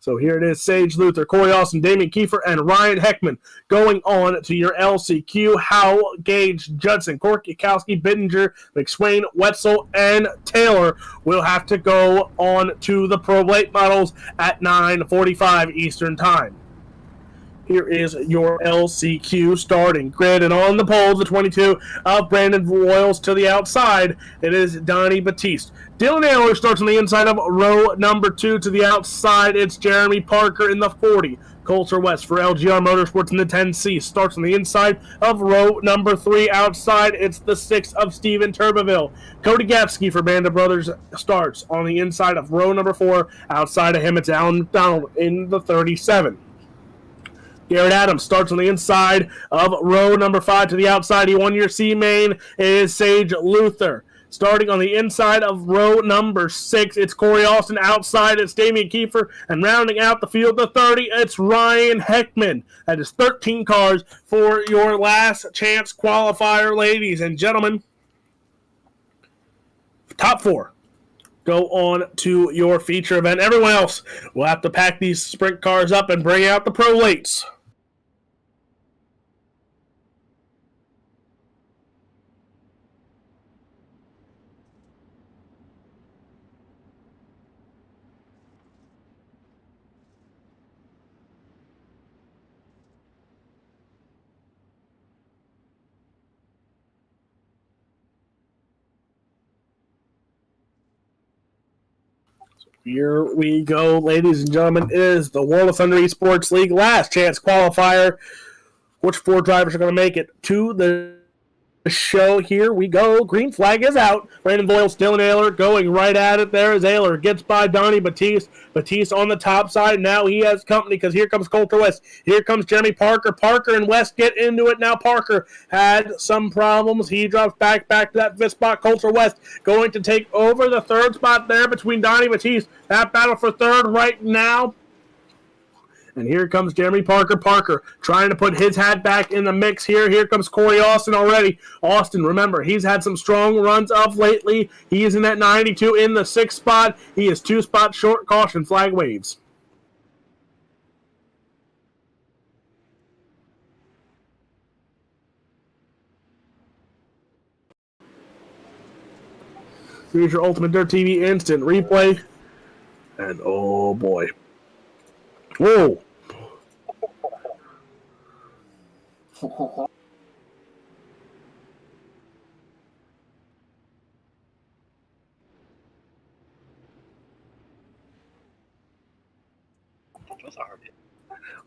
So here it is, Sage Luther, Corey Austin, Damian Kiefer, and Ryan Heckman going on to your LCQ. Howe, Gage, Judson, Korkikowski, Bittinger, McSwain, Wetzel, and Taylor will have to go on to the Pro Late Models at 9:45 Eastern Time. Here is your LCQ starting grid, and on the pole, the 22 of Brandon Royals to the outside. It is Donnie Batiste. Dylan Ayler starts on the inside of row number 2 to the outside. It's Jeremy Parker in the 40. Coulter West for LGR Motorsports in the 10C starts on the inside of row number 3 outside. It's the 6 of Steven Turbeville. Cody Gatsky for Band of Brothers starts on the inside of row number 4. Outside of him, it's Alan McDonald in the 37. Garrett Adams starts on the inside of row number 5 to the outside. He won your C main is Sage Luther. Starting on the inside of row number 6, it's Corey Austin. Outside, it's Damian Kiefer. And rounding out the field, the 30, it's Ryan Heckman. That is 13 cars for your last chance qualifier, ladies and gentlemen. Top 4 go on to your feature event. Everyone else will have to pack these sprint cars up and bring out the Pro Lates. Here we go, ladies and gentlemen. It is the World of Thunder Esports League last chance qualifier. Which 4 drivers are going to make it to the show? Here we go. Green flag is out. Brandon Boyles, Dylan Ayler going right at it. There is Ayler. Gets by Donnie Batiste. Batiste on the top side. Now he has company because here comes Coulter West. Here comes Jeremy Parker. Parker and West get into it. Now Parker had some problems. He drops back to that 5th spot. Coulter West going to take over the 3rd spot there between Donnie Batiste. That battle for 3rd right now. And here comes Jeremy Parker. Parker trying to put his hat back in the mix here. Here comes Corey Austin already. Austin, remember, he's had some strong runs of lately. He is in that 92 in the 6th spot. He is 2 spots short. Caution flag waves. Here's your Ultimate Dirt TV instant replay. And oh boy. Whoa.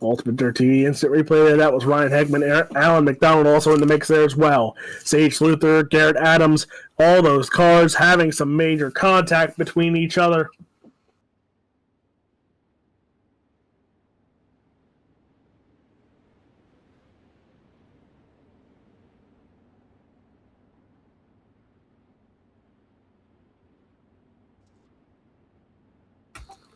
Ultimate Dirt TV instant replay there. That was Ryan Heckman. Alan McDonald also in the mix there as well. Sage Luther, Garrett Adams, all those cars having some major contact between each other.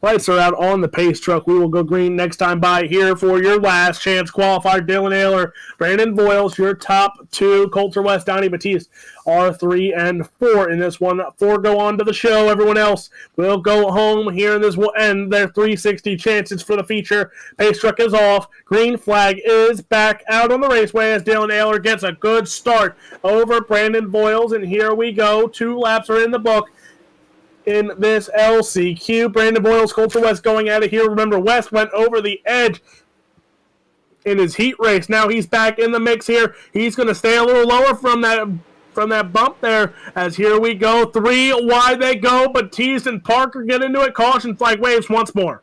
Lights are out on the pace truck. We will go green next time by here for your last chance qualifier. Dylan Ayler, Brandon Boyles, your top 2. Coulter West, Donnie Batiste are 3 and 4 in this one. 4 go on to the show. Everyone else will go home here in this will end their 360 chances for the feature. Pace truck is off. Green flag is back out on the raceway as Dylan Ayler gets a good start over Brandon Boyles. And here we go. 2 laps are in the book in this LCQ. Brandon Boyles, Coulter West going out of here. Remember, West went over the edge in his heat race. Now he's back in the mix here. He's going to stay a little lower from that bump there as here we go. 3 wide they go. Batiste and Parker get into it. Caution flag waves once more.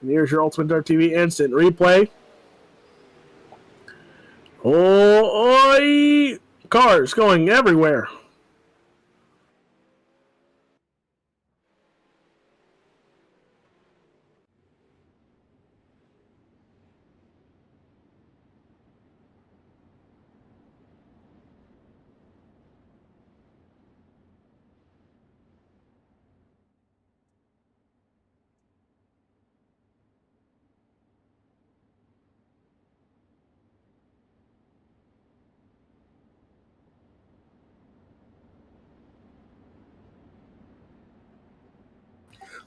And here's your Ultimate Dirt TV instant replay. Oh, cars going everywhere.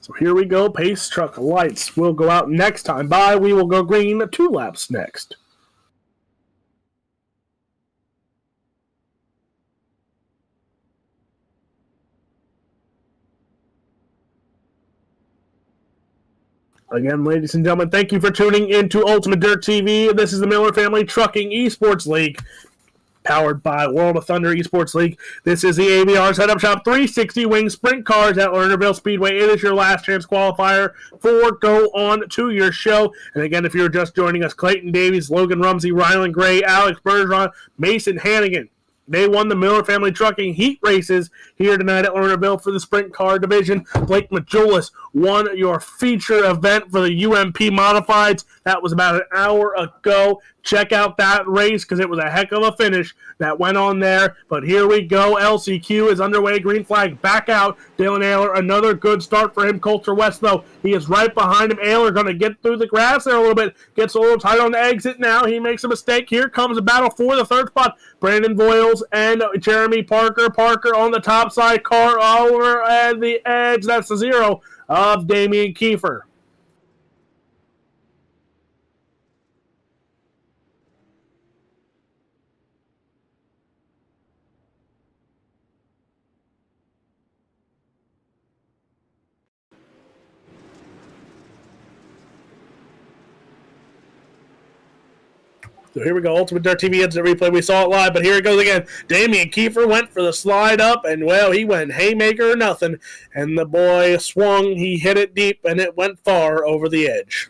So here we go. Pace truck lights will go out next time by. We will go green 2 laps next. Again, ladies and gentlemen, thank you for tuning into UltimateDirtTV. This is the Miller Family Trucking Esports League, powered by World of Thunder Esports League. This is the ABR Setup Shop 360 Wing Sprint Cars at Lernerville Speedway. It is your last chance qualifier for Go On to your show. And again, if you're just joining us, Clayton Davies, Logan Rumsey, Rylan Gray, Alex Bergeron, Mason Hannigan. They won the Miller Family Trucking Heat Races here tonight at Lernerville for the Sprint Car Division. Blake Majulis won your feature event for the UMP Modifieds. That was about an hour ago. Check out that race because it was a heck of a finish that went on there. But here we go. LCQ is underway. Green flag back out. Dylan Ayler, another good start for him. Coulter West, though, he is right behind him. Ayler going to get through the grass there a little bit. Gets a little tight on the exit now. He makes a mistake. Here comes a battle for the third spot. Brandon Voiles and Jeremy Parker. Parker on the top side. Car over at the edge. That's the 0 of Damian Kiefer. So here we go. Ultimate Dirt TV instant replay. We saw it live, but here it goes again. Damian Kiefer went for the slide up, and, well, he went haymaker or nothing. And the boy swung. He hit it deep, and it went far over the edge.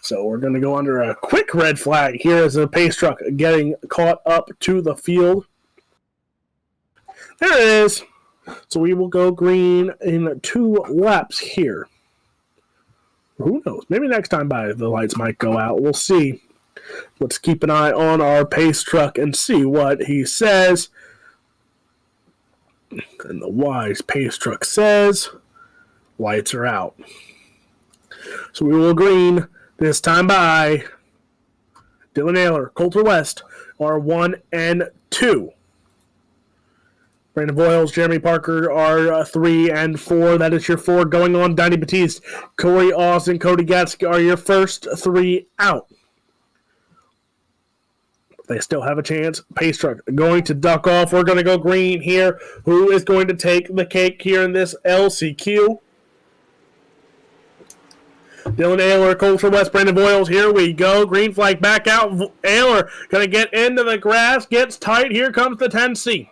So we're going to go under a quick red flag here as the pace truck getting caught up to the field. There it is. So we will go green in 2 laps here. Who knows? Maybe next time by the lights might go out. We'll see. Let's keep an eye on our pace truck and see what he says. And the wise pace truck says, lights are out. So we will green this time by Dylan Ayler, Coulter West are 1 and 2. Brandon Voiles, Jeremy Parker are 3 and 4. That is your 4 going on. Donnie Batiste, Corey Austin, Cody Gatsky are your first 3 out. They still have a chance. Pace truck going to duck off. We're going to go green here. Who is going to take the cake here in this LCQ? Dylan Ayler, Coulter West, Brandon Voiles. Here we go. Green flag back out. Ayler going to get into the grass. Gets tight. Here comes the 10C.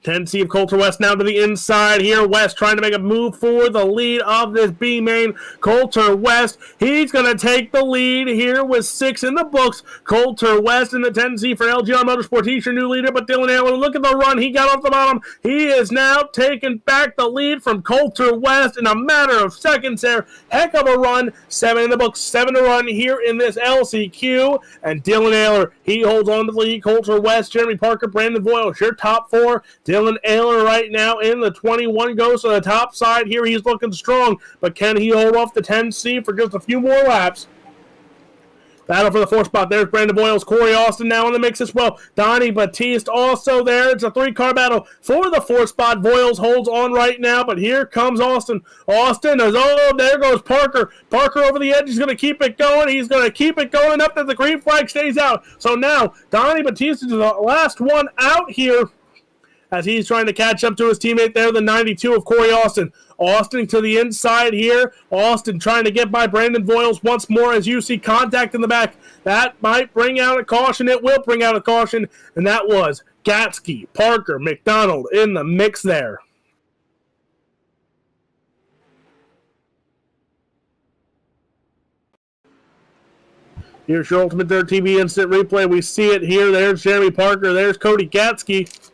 10C of Coulter West now to the inside here. West trying to make a move for the lead of this B main. Coulter West, he's going to take the lead here with 6 in the books. Coulter West in the 10C for LGR Motorsports. He's your new leader, but Dylan Ayler, look at the run. He got off the bottom. He is now taking back the lead from Coulter West in a matter of seconds there. Heck of a run. 7 in the books, 7 to run here in this LCQ. And Dylan Ayler, he holds on to the lead. Coulter West, Jeremy Parker, Brandon Voiles, your top 4. Dylan Ayler right now in the 21 goes to the top side here. He's looking strong, but can he hold off the 10C for just a few more laps? Battle for the 4th spot. There's Brandon Voiles. Corey Austin now in the mix as well. Donnie Batiste also there. It's a 3-car battle for the 4th spot. Voiles holds on right now, but here comes Austin. Austin is, oh, there goes Parker. Parker over the edge. He's going to keep it going. He's going to keep it going up that the green flag stays out. So now Donnie Batiste is the last one out here, as he's trying to catch up to his teammate there, the 92 of Corey Austin. Austin to the inside here. Austin trying to get by Brandon Voiles once more as you see contact in the back. That might bring out a caution. It will bring out a caution. And that was Gatsky, Parker, McDonald in the mix there. Here's your Ultimate Dirt TV instant replay. We see it here. There's Jeremy Parker. There's Cody Gatsky.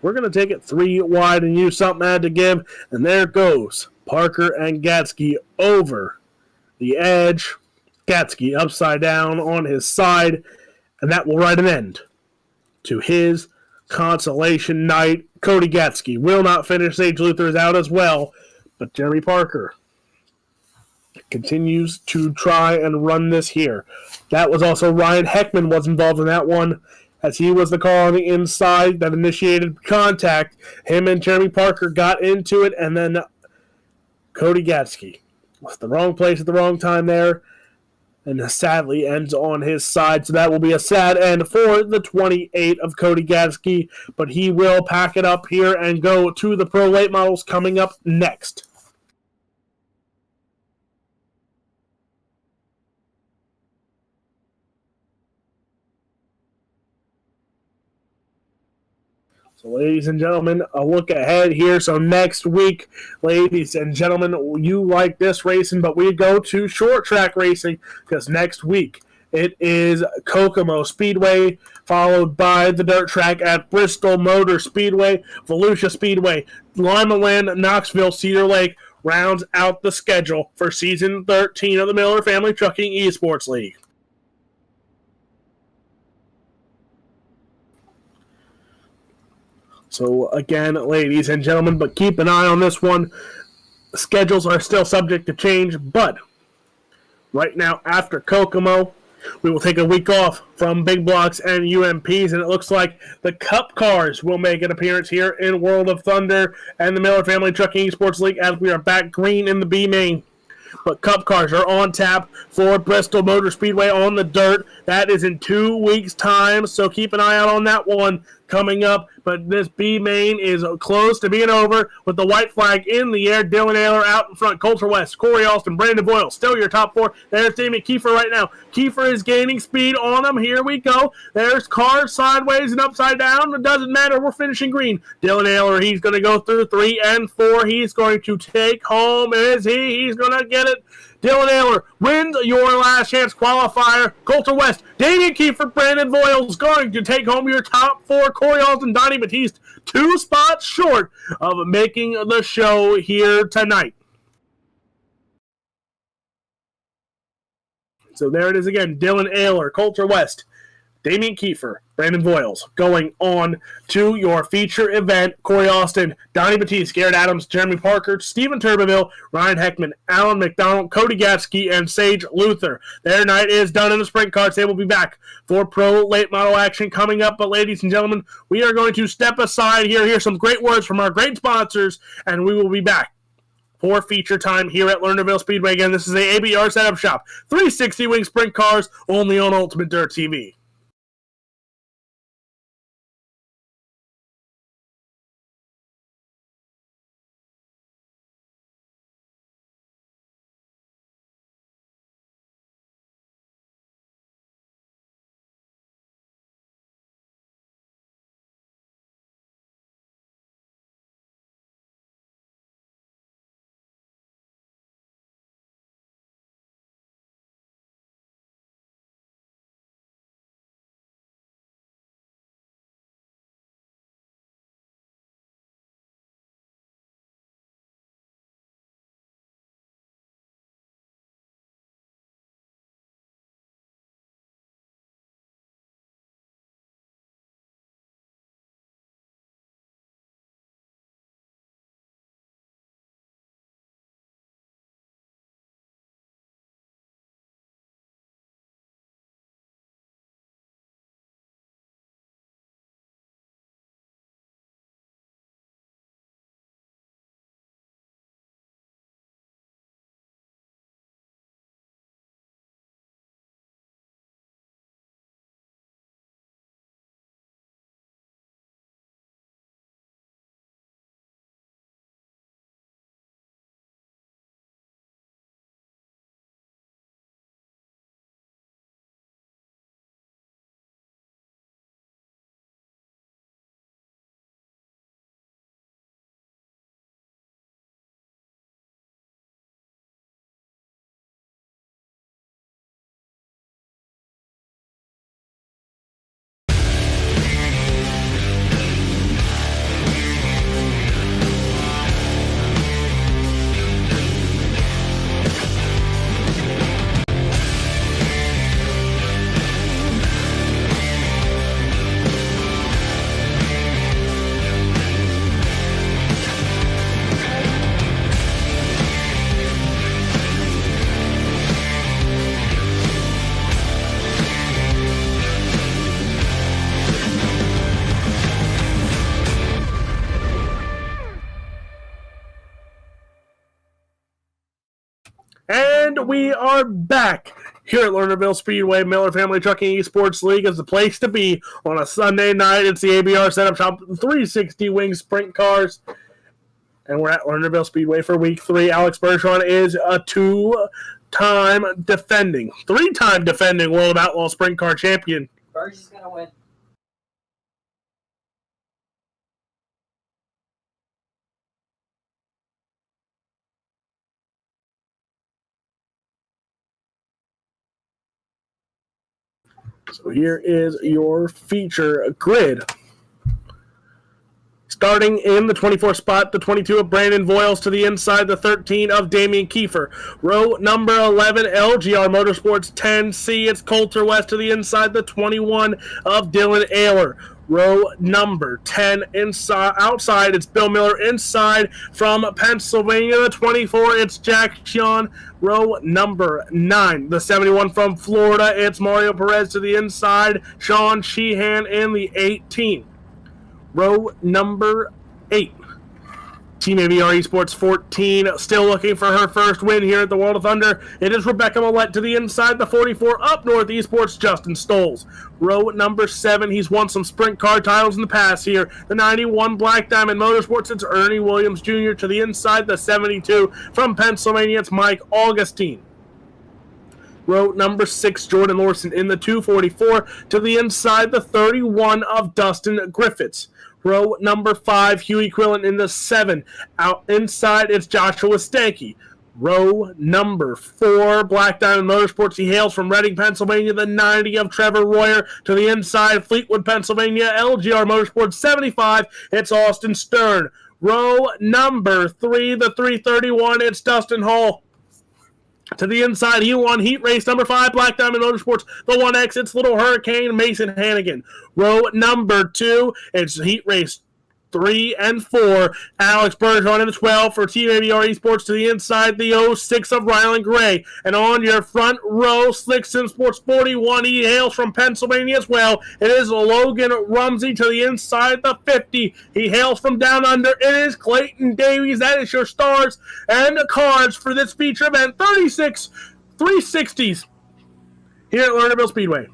We're going to take it 3 wide and use something I had to give. And there goes Parker and Gatsky over the edge. Gatsky upside down on his side. And that will write an end to his consolation night. Cody Gatsky will not finish. Sage Luther is out as well. But Jeremy Parker continues to try and run this here. That was also Ryan Heckman was involved in that one, as he was the call on the inside that initiated contact. Him and Jeremy Parker got into it, and then Cody Gatsky was the wrong place at the wrong time there, and sadly ends on his side. So that will be a sad end for the 28 of Cody Gatsky, but he will pack it up here and go to the Pro Late Models coming up next. So, ladies and gentlemen, a look ahead here. So, next week, ladies and gentlemen, you like this racing, but we go to short track racing because next week it is Kokomo Speedway, followed by the dirt track at Bristol Motor Speedway, Volusia Speedway, Limaland, Knoxville, Cedar Lake rounds out the schedule for season 13 of the Miller Family Trucking eSports League. So again, ladies and gentlemen, but keep an eye on this one. Schedules are still subject to change, but right now after Kokomo, we will take a week off from Big Blocks and UMPs, and it looks like the Cup Cars will make an appearance here in World of Thunder and the Miller Family Trucking Esports League as we are back green in the B main. But Cup Cars are on tap for Bristol Motor Speedway on the dirt. That is in 2 weeks' time, so keep an eye out on that one coming up. But this B main is close to being over with the white flag in the air. Dylan Ayler out in front. Coulter West, Corey Alston, Brandon Boyle, still your top four. There's Damien Kiefer right now. Kiefer is gaining speed on him. Here we go. There's cars sideways and upside down. It doesn't matter. We're finishing green. Dylan Ayler, he's going to go through 3 and 4. He's going to take home. Is he? He's going to get it. Dylan Ayler wins your last chance qualifier. Coulter West, Damien Kiefer, Brandon Voiles going to take home your top 4. Corey Alston, Donnie Batiste, 2 spots short of making the show here tonight. So there it is again. Dylan Ayler, Coulter West, Damien Kiefer, Brandon Voiles going on to your feature event. Corey Alston, Donnie Batiste, Garrett Adams, Jeremy Parker, Stephen Turbeville, Ryan Heckman, Alan McDonald, Cody Gatsky, and Sage Luther. Their night is done in the sprint cars. They will be back for pro late model action coming up. But ladies and gentlemen, we are going to step aside here, hear some great words from our great sponsors, and we will be back for feature time here at Lernerville Speedway. Again, this is a ABR setup shop. 360 wing sprint cars only on UltimateDirtTV. And we are back here at Lernerville Speedway. Miller Family Trucking Esports League is the place to be on a Sunday night. It's the ABR Setup Shop 360 Wing Sprint Cars. And we're at Lernerville Speedway for week 3. Alex Bergeron is a three-time defending World of Outlaw Sprint Car champion. Berge is going to win. So here is your feature grid. Starting in the 24th spot, the 22 of Brandon Voiles to the inside, the 13 of Damian Kiefer. Row number 11, LGR Motorsports 10C, it's Coulter West to the inside, the 21 of Dylan Ayler. Row number 10 outside, it's Bill Miller. Inside from Pennsylvania, the 24, it's Jack Sean. Row number 9, the 71 from Florida, it's Mario Perez to the inside, Sean Sheehan in the 18. Row number 8, Team ABR Esports 14, still looking for her first win here at the World of Thunder. It is Rebecca Millette to the inside, the 44 up north Esports, Justin Stoles. Row number 7, he's won some sprint car titles in the past here. The 91 Black Diamond Motorsports, it's Ernie Williams Jr. to the inside, the 72 from Pennsylvania, it's Mike Augustine. Row number 6, Jordan Lorson in the 244 to the inside, the 31 of Dustin Griffiths. Row number 5, Huey Quillen in the 7. Out inside, it's Joshua Stanky. Row number 4, Black Diamond Motorsports. He hails from Reading, Pennsylvania. The 90 of Trevor Royer to the inside, Fleetwood, Pennsylvania. LGR Motorsports 75. It's Austin Stern. Row number 3, the 331. It's Dustin Hall. To the inside, he won heat race number 5, Black Diamond Motorsports. The 1X, it's Little Hurricane, Mason Hannigan. Row number 2, it's heat race 3 and 4, Alex Bergeron in the 12 for Team ABR Esports. To the inside, the 06 of Rylan Gray. And on your front row, Slick Sim Sports 41, he hails from Pennsylvania as well. It is Logan Rumsey to the inside, the 50. He hails from down under. It is Clayton Davies. That is your stars and the cards for this feature event. 36 360s here at Lernerville Speedway.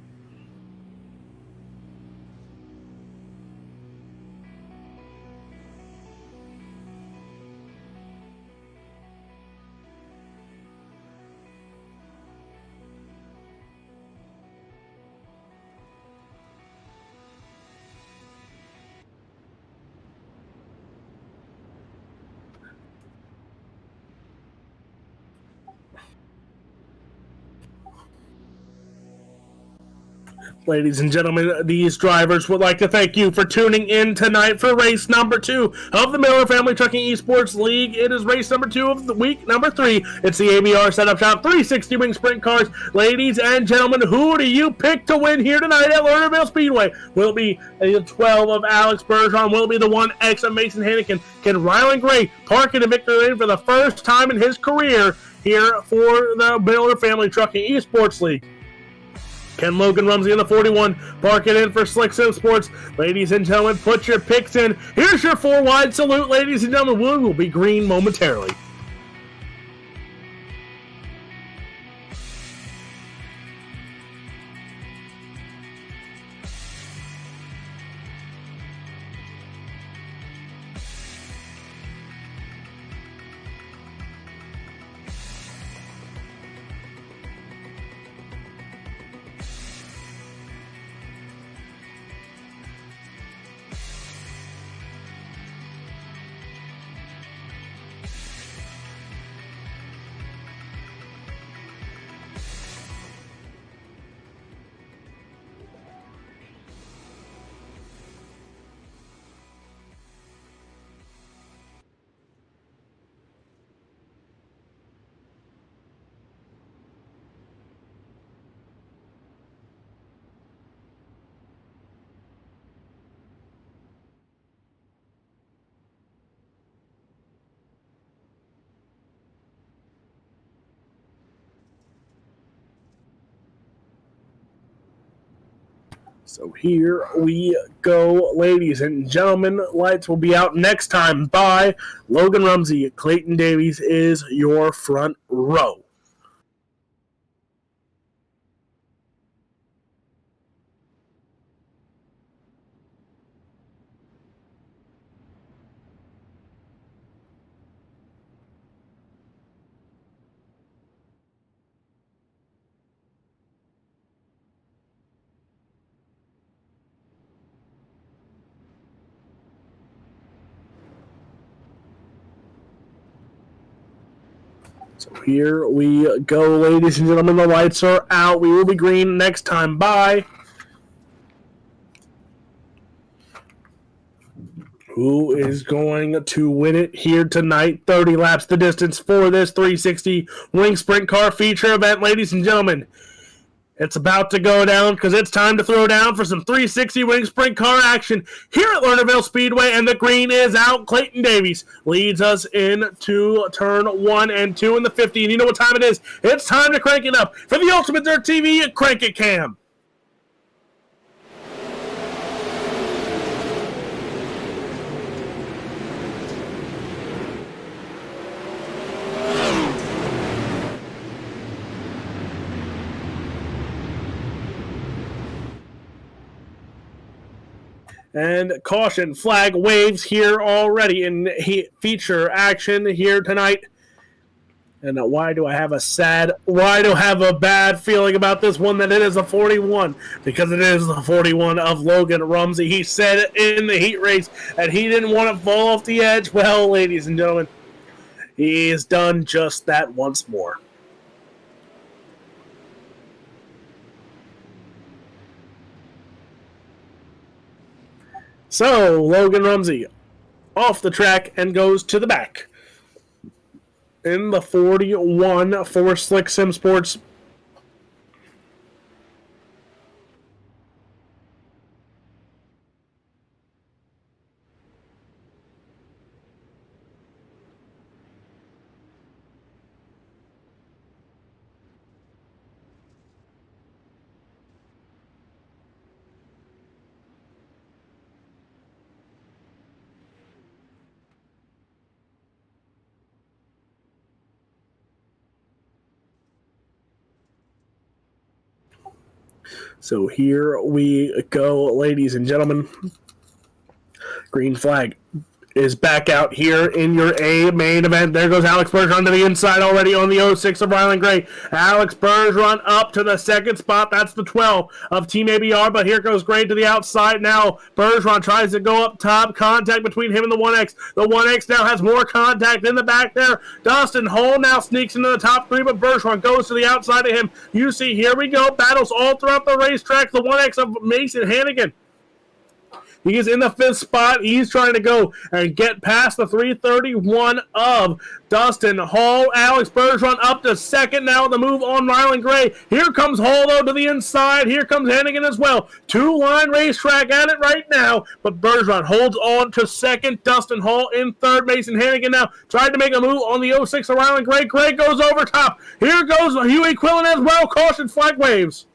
Ladies and gentlemen, these drivers would like to thank you for tuning in tonight for race number 2 of the Miller Family Trucking Esports League. It is race number 2 of the week number 3. It's the ABR Setup Shop 360 Wing Sprint Cars. Ladies and gentlemen, who do you pick to win here tonight at Lernerville Speedway? Will it be the 12 of Alex Bergeron? Will it be the 1X of Mason Hannigan? Can Rylan Gray park in a victory lane for the first time in his career here for the Miller Family Trucking Esports League? Can Logan Rumsey in the 41 park it in for Slick Sim Sports? Ladies and gentlemen, put your picks in. Here's your 4-wide salute, ladies and gentlemen. We will be green momentarily. So here we go, ladies and gentlemen. Lights will be out next time by Logan Rumsey. Clayton Davies is your front row. So here we go, ladies and gentlemen. The lights are out. We will be green next time by. Who is going to win it here tonight? 30 laps the distance for this 360 wing sprint car feature event, ladies and gentlemen. It's about to go down because it's time to throw down for some 360 wing sprint car action here at Lernerville Speedway, and the green is out. Clayton Davies leads us into turn 1 and 2 in the 50, and you know what time it is? It's time to crank it up for the UltimateDirtTV Crank It Cam. And caution flag waves here already in feature action here tonight. And why do I have a bad feeling about this one that it is a 41? Because it is the 41 of Logan Rumsey. He said in the heat race that he didn't want to fall off the edge. Well, ladies and gentlemen, he has done just that once more. So, Logan Rumsey off the track and goes to the back in the 41 for Slick Sim Sports. So here we go, ladies and gentlemen. Green flag is back out here in your A main event. There goes Alex Bergeron to the inside already on the 06 of Rylan Gray. Alex Bergeron up to the second spot. That's the 12 of Team ABR, but here goes Gray to the outside now. Bergeron tries to go up top. Contact between him and the 1X. The 1X now has more contact in the back there. Dustin Hall now sneaks into the top 3, but Bergeron goes to the outside of him. You see, here we go. Battles all throughout the racetrack. The 1X of Mason Hannigan. He is in the 5th spot. He's trying to go and get past the 331 of Dustin Hall. Alex Bergeron up to second now. The move on Rylan Gray. Here comes Hall, though, to the inside. Here comes Hannigan as well. 2-line racetrack at it right now. But Bergeron holds on to second. Dustin Hall in third. Mason Hannigan now tried to make a move on the 06 of Rylan Gray. Gray goes over top. Here goes Huey Quillen as well. Caution flag waves.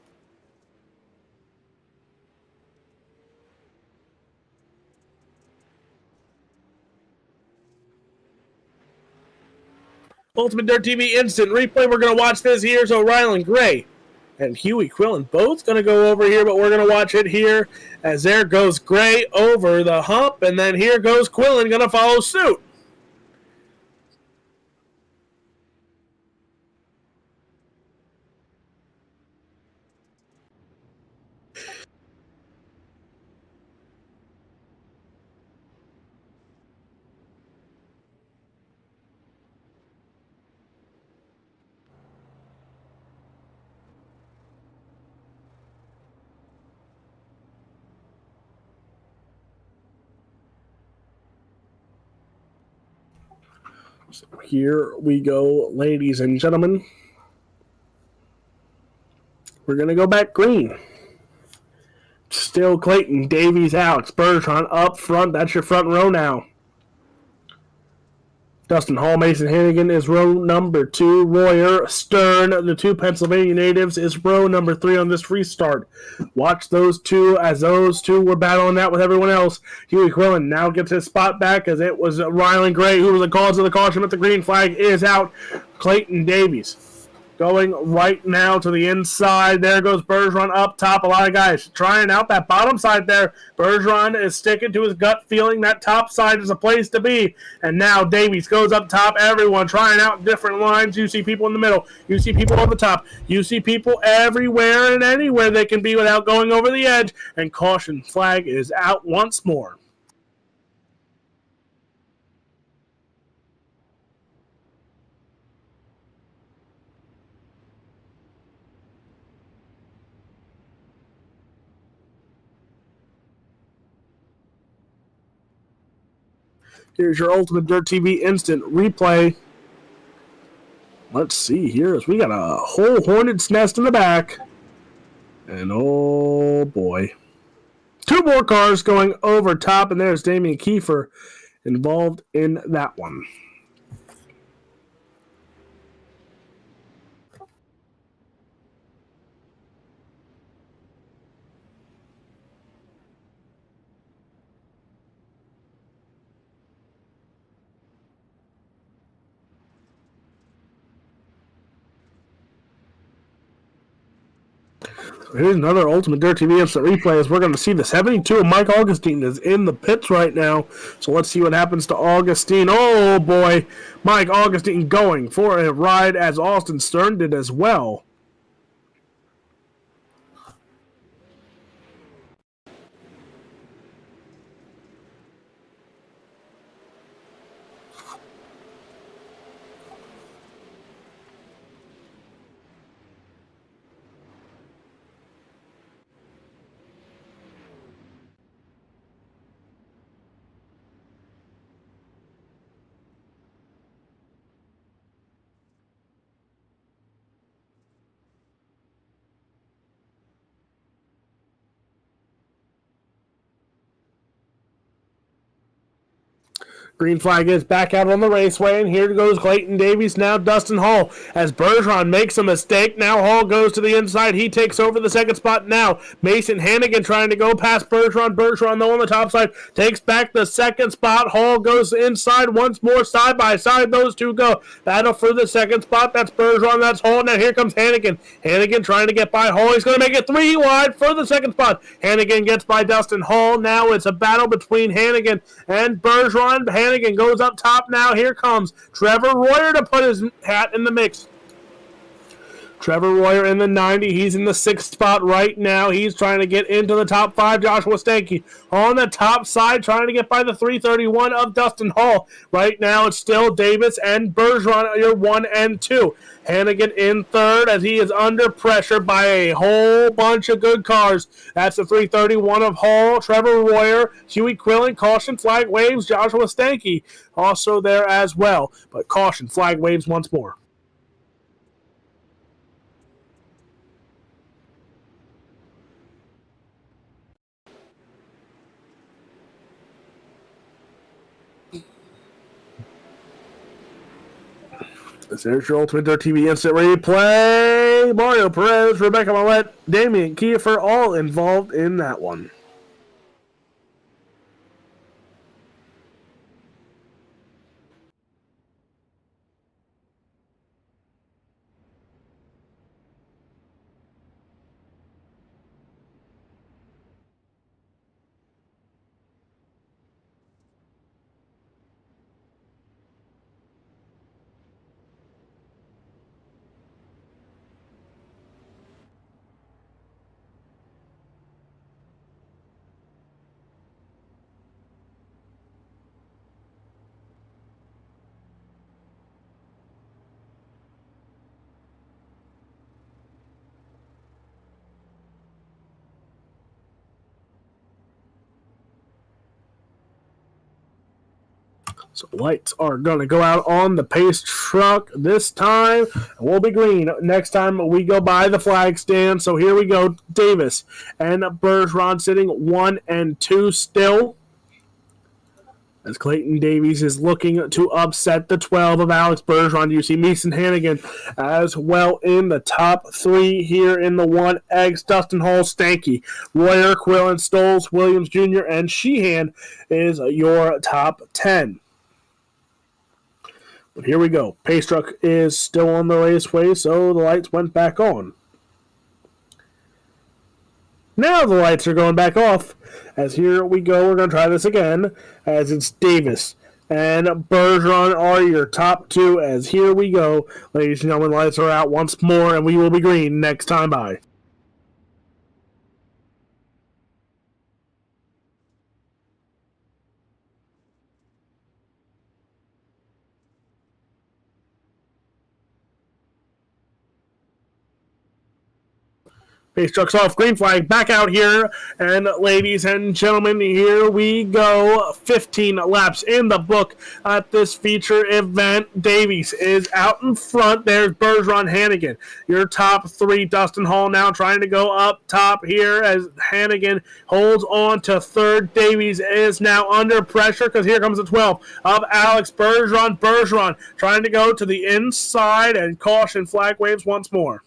UltimateDirtTV instant replay. We're going to watch this here. So Rylan Gray and Huey Quillen both going to go over here, but we're going to watch it here as there goes Gray over the hump, and then here goes Quillen going to follow suit. So here we go, ladies and gentlemen. We're going to go back green. Still Clayton, Davies, Alex Bergeron up front. That's your front row now. Dustin Hall, Mason Hannigan is row number 2. Royer, Stern, the 2 Pennsylvania natives, is row number 3 on this restart. Watch those two as those two were battling that with everyone else. Huey Quillen now gets his spot back as it was Rylan Gray who was the cause of the caution, but the green flag is out. Clayton Davies going right now to the inside. There goes Bergeron up top. A lot of guys trying out that bottom side there. Bergeron is sticking to his gut feeling that top side is a place to be. And now Davies goes up top. Everyone trying out different lines. You see people in the middle. You see people on the top. You see people everywhere and anywhere they can be without going over the edge. And caution flag is out once more. Here's your Ultimate Dirt TV instant replay. Let's see here. We got a whole hornet's nest in the back. And oh boy. 2 more cars going over top, and there's Damian Kiefer involved in that one. Here's another Ultimate Dirt TV instant replay as we're going to see the 72 of Mike Augustine is in the pits right now. So let's see what happens to Augustine. Oh boy, Mike Augustine going for a ride as Austin Stern did as well. Green flag is back out on the raceway, and here goes Clayton Davies, now Dustin Hall, as Bergeron makes a mistake. Now Hall goes to the inside. He takes over the second spot now. Mason Hannigan trying to go past Bergeron. Bergeron, though, on the top side, takes back the second spot. Hall goes inside once more, side by side. Those two go. Battle for the second spot. That's Bergeron, that's Hall. Now here comes Hannigan. Hannigan trying to get by Hall. He's going to make it 3 wide for the second spot. Hannigan gets by Dustin Hall. Now it's a battle between Hannigan and Bergeron. Hannigan goes up top now. Here comes Trevor Royer to put his hat in the mix. Trevor Royer in the 90. He's in the 6th spot right now. He's trying to get into the top 5. Joshua Stanky on the top side trying to get by the 331 of Dustin Hall. Right now it's still Davis and Bergeron, your 1 and 2. Hannigan in 3rd as he is under pressure by a whole bunch of good cars. That's the 331 of Hall, Trevor Royer, Huey Quillen, caution, flag waves, Joshua Stanky also there as well. But caution, flag waves once more. There's your Ultimate Dirt TV instant replay. Mario Perez, Rebecca Millette, Damian Kiefer, all involved in that one. So lights are going to go out on the pace truck this time. We'll be green next time we go by the flag stand. So here we go. Davis and Bergeron sitting 1 and 2 still. As Clayton Davies is looking to upset the 12 of Alex Bergeron. You see Mason Hannigan as well in the top 3 here in the 1X. Dustin Hall, Stanky, Royer, Quillen, Stoles, Williams Jr., and Sheehan is your top 10. But here we go. Pace truck is still on the raceway, so the lights went back on. Now the lights are going back off. As here we go, we're going to try this again. As it's Davis and Bergeron are your top 2. As here we go. Ladies and gentlemen, lights are out once more, and we will be green next time by. Pace truck's off, green flag, back out here, and ladies and gentlemen, here we go. 15 laps in the book at this feature event. Davies is out in front. There's Bergeron, Hannigan. Your top three. Dustin Hall now trying to go up top here as Hannigan holds on to third. Davies is now under pressure because here comes the 12 of Alex Bergeron. Bergeron trying to go to the inside, and caution flag waves once more.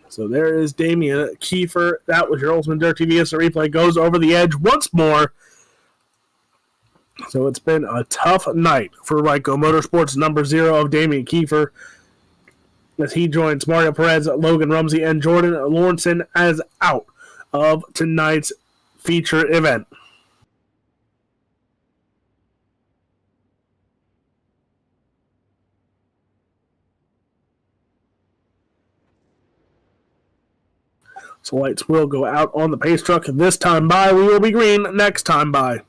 So there is Damian Kiefer. That was your UltimateDirtTV. As the replay goes over the edge once more. So it's been a tough night for Ryko Motorsports number 0 of Damian Kiefer as he joins Mario Perez, Logan Rumsey, and Jordan Lawrenson as out of tonight's feature event. So lights will go out on the pace truck this time by. We will be green next time by.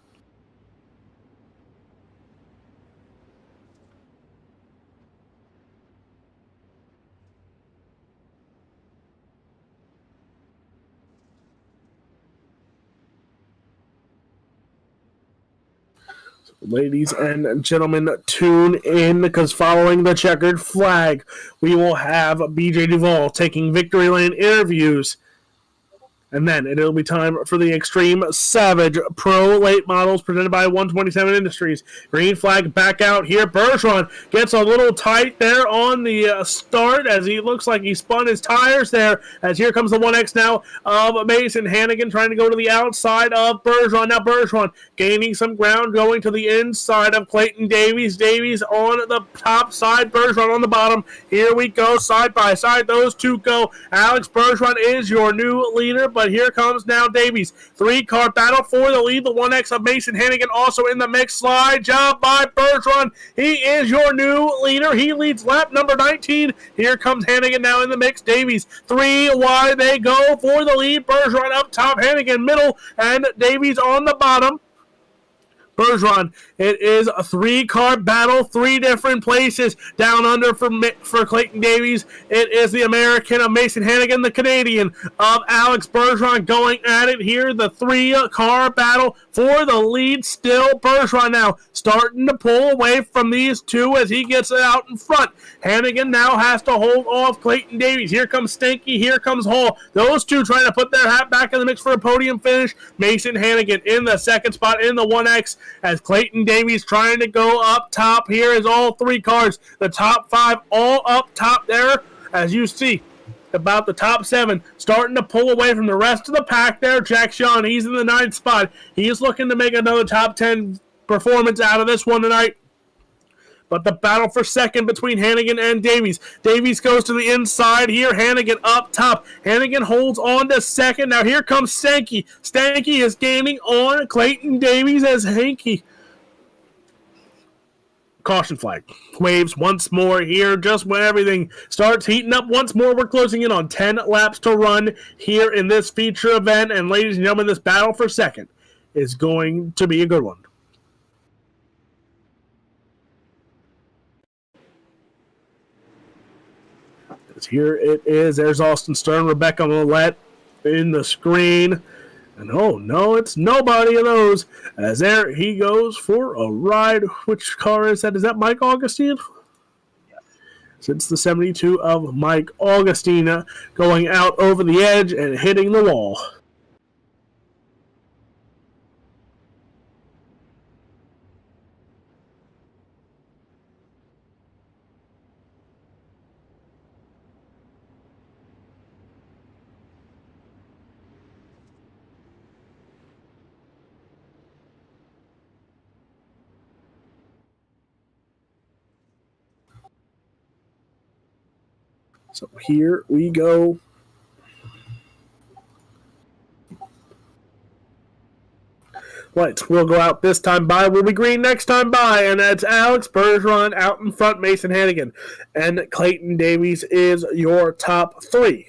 Ladies and gentlemen, tune in because following the checkered flag, we will have BJ Duvall taking victory lane interviews. And then it'll be time for the Extreme Savage Pro Late Models presented by 127 Industries. Green flag back out here. Bergeron gets a little tight there on the start as he looks like he spun his tires there. As here comes the 1X now of Mason Hannigan trying to go to the outside of Bergeron. Now Bergeron gaining some ground, going to the inside of Clayton Davies. Davies on the top side, Bergeron on the bottom. Here we go, side by side. Those two go. Alex Bergeron is your new leader, but here comes now Davies. 3-car battle for the lead. The 1X of Mason Hannigan also in the mix. Slide job by Bergeron. He is your new leader. He leads lap number 19. Here comes Hannigan now in the mix. Davies 3 wide. They go for the lead. Bergeron up top. Hannigan middle. And Davies on the bottom. Bergeron, it is a 3-car battle, 3 different places. Down under for Clayton Davies, it is the American of Mason Hannigan, the Canadian of Alex Bergeron going at it here. The 3-car battle for the lead still. Bergeron now starting to pull away from these two as he gets it out in front. Hannigan now has to hold off Clayton Davies. Here comes Stanky, here comes Hall. Those two trying to put their hat back in the mix for a podium finish. Mason Hannigan in the second spot in the 1X. As Clayton Davies trying to go up top. Here is all 3 cars. The top 5 all up top there. As you see, about the top 7 starting to pull away from the rest of the pack there. Jack Shawn, he's in the 9th spot. He's looking to make another top 10 performance out of this one tonight. But the battle for second between Hannigan and Davies. Davies goes to the inside here. Hannigan up top. Hannigan holds on to second. Now here comes Stanky. Stanky is gaining on Clayton Davies as Hanky. Caution flag waves once more here. Just when everything starts heating up once more, we're closing in on 10 laps to run here in this feature event. And ladies and gentlemen, this battle for second is going to be a good one. Here it is. There's Austin Stern, Rebecca Millette in the screen. And oh no, it's nobody of those. As there he goes for a ride. Which car is that? Is that Mike Augustine? It's the 72 of Mike Augustine going out over the edge and hitting the wall. So here we go. Lights will go out this time by, will be green next time by, and that's Alex Bergeron out in front, Mason Hannigan. And Clayton Davies is your top three.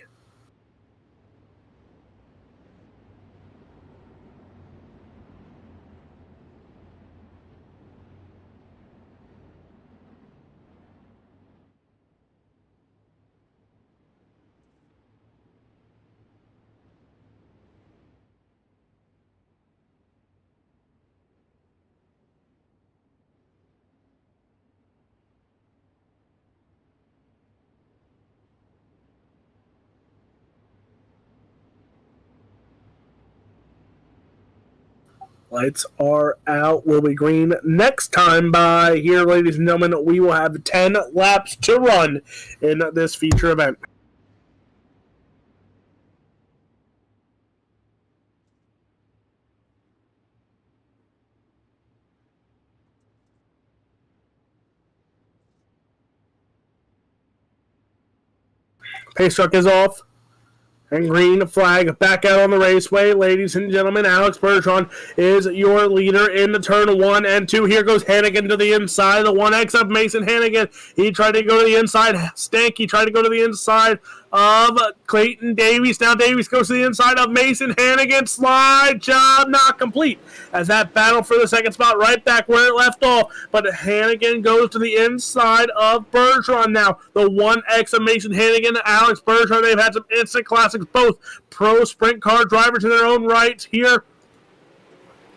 Lights are out. Will be green next time by. Here, ladies and gentlemen, we will have 10 laps to run in this feature event. Pace truck is off. And green flag back out on the raceway. Ladies and gentlemen, Alex Bergeron is your leader in the turn 1 and 2. Here goes Hannigan to the inside. The 1X of Mason Hannigan. He tried to go to the inside. Stanky tried to go to the inside of Clayton Davies. Now Davies goes to the inside of Mason Hannigan. Slide job not complete. As that battle for the second spot right back where it left off. But Hannigan goes to the inside of Bergeron now. The 1X of Mason Hannigan and Alex Bergeron. They've had some instant classics, both pro sprint car drivers in their own rights here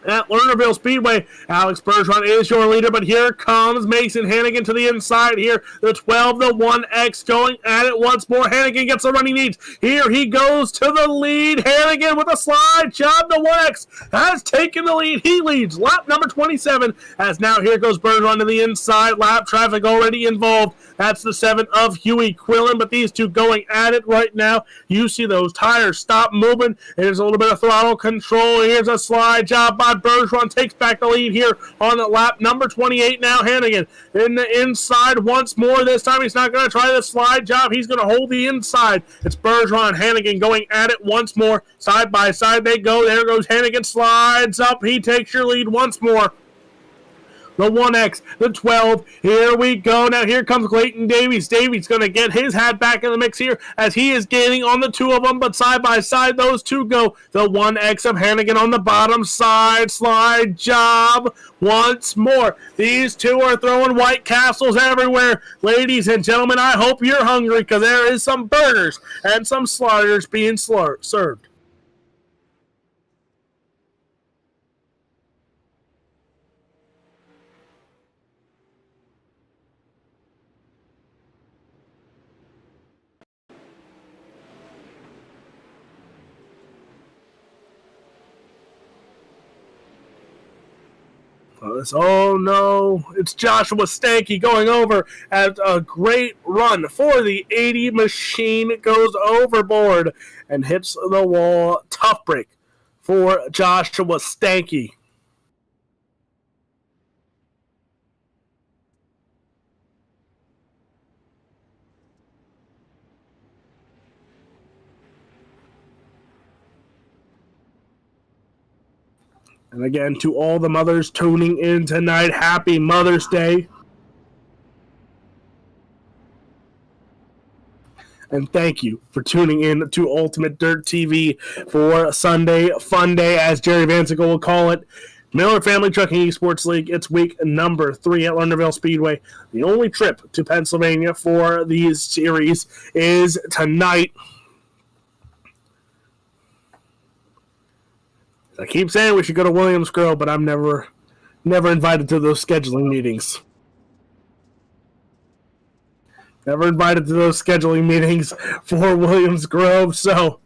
at Lernerville Speedway. Alex Bergeron is your leader, but here comes Mason Hannigan to the inside here. The 12, the 1X going at it once more. Hannigan gets the run he needs. Here he goes to the lead. Hannigan with a slide job. The 1X has taken the lead. He leads lap number 27 as now here goes Bergeron to the inside. Lap traffic already involved. That's the 7 of Huey Quillen, but these two going at it right now. You see those tires stop moving. There's a little bit of throttle control. Here's a slide job by Bergeron. Takes back the lead here on the lap number 28 now. Hannigan in the inside once more. This time he's not going to try the slide job. He's going to hold the inside. It's Bergeron, Hannigan going at it once more. Side by side they go. There goes Hannigan. Slides up. He takes your lead once more. The 1X, the 12, here we go. Now here comes Clayton Davies. Davies going to get his hat back in the mix here as he is gaining on the two of them, but side by side those two go. The 1X of Hannigan on the bottom side, slide job once more. These two are throwing White Castles everywhere. Ladies and gentlemen, I hope you're hungry because there is some burgers and some sliders being served. Oh no, it's Joshua Stanky going over at a great run for the 80 machine. Goes overboard and hits the wall. Tough break for Joshua Stanky. And again, to all the mothers tuning in tonight, happy Mother's Day. And thank you for tuning in to Ultimate Dirt TV for Sunday Fun Day, as Jerry Vansickle will call it. Miller Family Trucking eSports League, it's week number 3 at Lernerville Speedway. The only trip to Pennsylvania for these series is tonight. I keep saying we should go to Williams Grove, but I'm never invited to those scheduling meetings. Never invited to those scheduling meetings for Williams Grove, so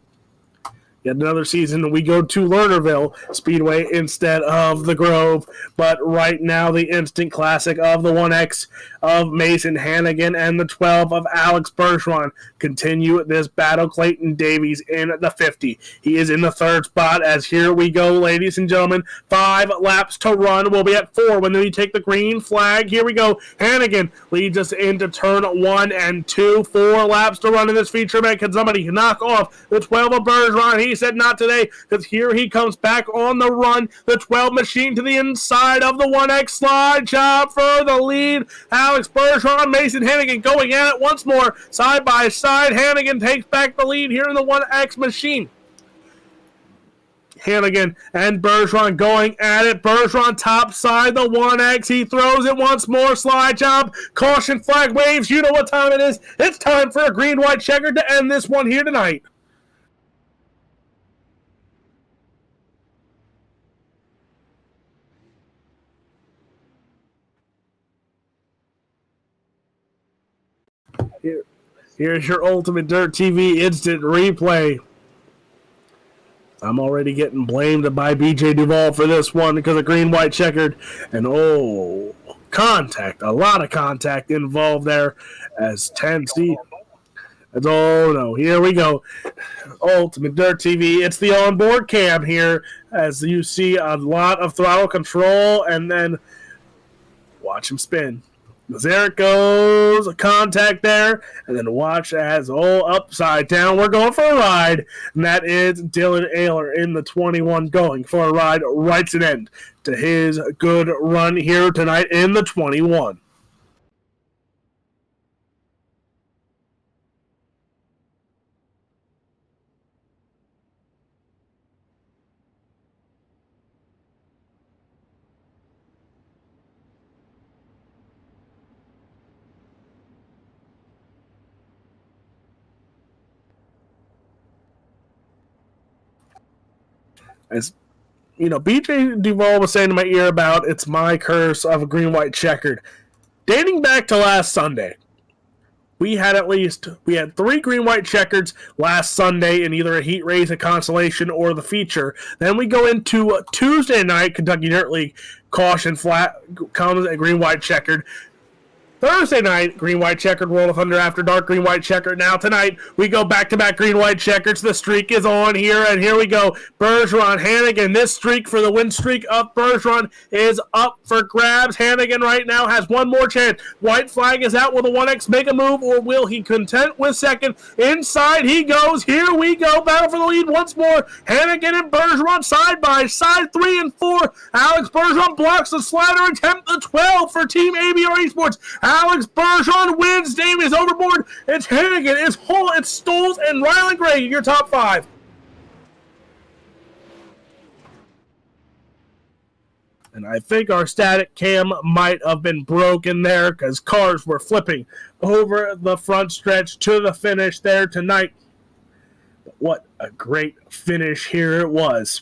yet another season we go to Lernerville Speedway instead of the Grove. But right now, the instant classic of the 1X of Mason Hannigan and the 12 of Alex Bergeron continue this battle. Clayton Davies in the 50. He is in the third spot as here we go, ladies and gentlemen. 5 laps to run. We'll be at 4 when we take the green flag. Here we go. Hannigan leads us into turn 1 and 2. 4 laps to run in this feature, man. Can somebody knock off the 12 of Bergeron? He said not today, because here he comes back on the run. The 12 machine to the inside of the 1X slide job for the lead. Alex Bergeron, Mason Hannigan going at it once more. Side by side, Hannigan takes back the lead here in the 1X machine. Hannigan and Bergeron going at it. Bergeron top side, the 1X. He throws it once more. Slide job. Caution flag waves. You know what time it is. It's time for a green-white checker to end this one here tonight. Here's your Ultimate Dirt TV instant replay. I'm already getting blamed by BJ Duvall for this one because of green-white checkered. And contact, a lot of contact involved there as 10C. Oh no, here we go. Ultimate Dirt TV, it's the onboard cam here as you see a lot of throttle control and then watch him spin. There it goes, a contact there, and then watch as upside down. We're going for a ride, and that is Dylan Ayler in the 21 going for a ride. Writes an end to his good run here tonight in the 21. As you know, BJ Duvall was saying in my ear about it's my curse of a green-white checkered. Dating back to last Sunday, we had 3 green-white checkers last Sunday in either a heat race, a consolation, or the feature. Then we go into Tuesday night, Kentucky Dirt League, caution flat comes a green-white checkered. Thursday night, green-white checkered, World of Thunder After Dark, green-white checkered. Now tonight, we go back-to-back green-white checkers. The streak is on here, and here we go. Bergeron, Hannigan, this streak for the win streak of Bergeron is up for grabs. Hannigan right now has one more chance. White flag is out. Will the 1X make a move, or will he content with second? Inside he goes. Here we go. Battle for the lead once more. Hannigan and Bergeron side by side, 3 and 4. Alex Bergeron blocks the slider attempt, the 12 for Team ABR eSports. Alex Bergeron wins. Davies overboard. It's Hannigan, it's Hull, it's Stoles, and Rylan Gray in your top 5. And I think our static cam might have been broken there because cars were flipping over the front stretch to the finish there tonight. But what a great finish here it was.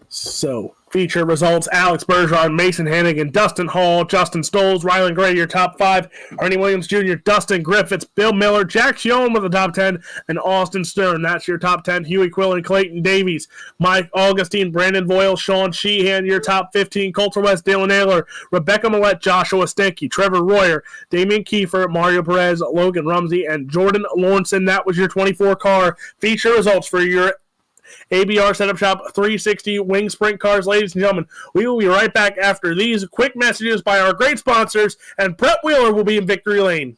So, feature results: Alex Bergeron, Mason Hannigan, Dustin Hall, Justin Stoles, Rylan Gray, your top 5, Ernie Williams Jr., Dustin Griffiths, Bill Miller, Jack Schoen with the top 10, and Austin Stern. That's your top 10. Huey Quillen, Clayton Davies, Mike Augustine, Brandon Voyle, Sean Sheehan, your top 15, Coulter West, Dylan Ayler, Rebecca Millette, Joshua Stinky, Trevor Royer, Damian Kiefer, Mario Perez, Logan Rumsey, and Jordan Lawrenson. That was your 24 car feature results for your ABR Setup Shop 360 Wing Sprint Cars. Ladies and gentlemen, we will be right back after these quick messages by our great sponsors, and Brett Wheeler will be in victory lane.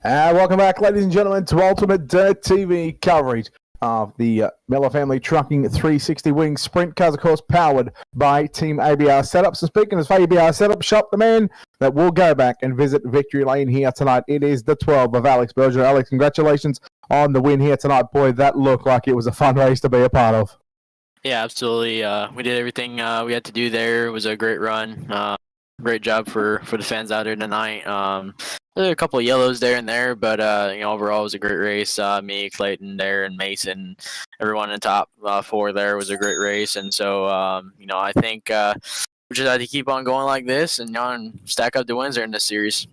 Welcome back, ladies and gentlemen, to Ultimate Dirt TV coverage of the Miller Family Trucking 360 Wing Sprint Cars, of course, powered by Team ABR Setups. And speaking of ABR Setup Shop, the man that will go back and visit Victory Lane here tonight, it is the 12 of Alex Berger. Alex, congratulations on the win here tonight. Boy, that looked like it was a fun race to be a part of. Yeah, absolutely. We did everything we had to do there. It was a great run. Great job for the fans out there tonight. There were a couple of yellows there and there, but overall it was a great race. Me, Clayton there, and Mason, everyone in the top four there was a great race. And so I think we just had to keep on going like this and stack up the wins there in this series.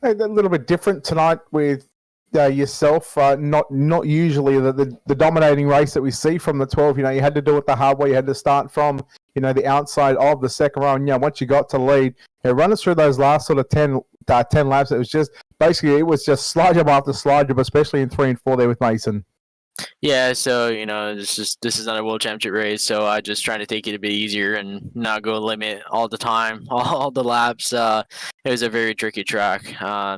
Hey, a little bit different tonight with yourself. Not usually the dominating race that we see from the 12. You had to do it the hard way. You had to start from the outside of the second row. And once you got to lead, run us through those last sort of 10 laps. It was just slide job after slide job, especially in 3 and 4 there with Mason. Yeah, so this is not a world championship race, so I just trying to take it a bit easier and not go limit all the time, all the laps. It was a very tricky track,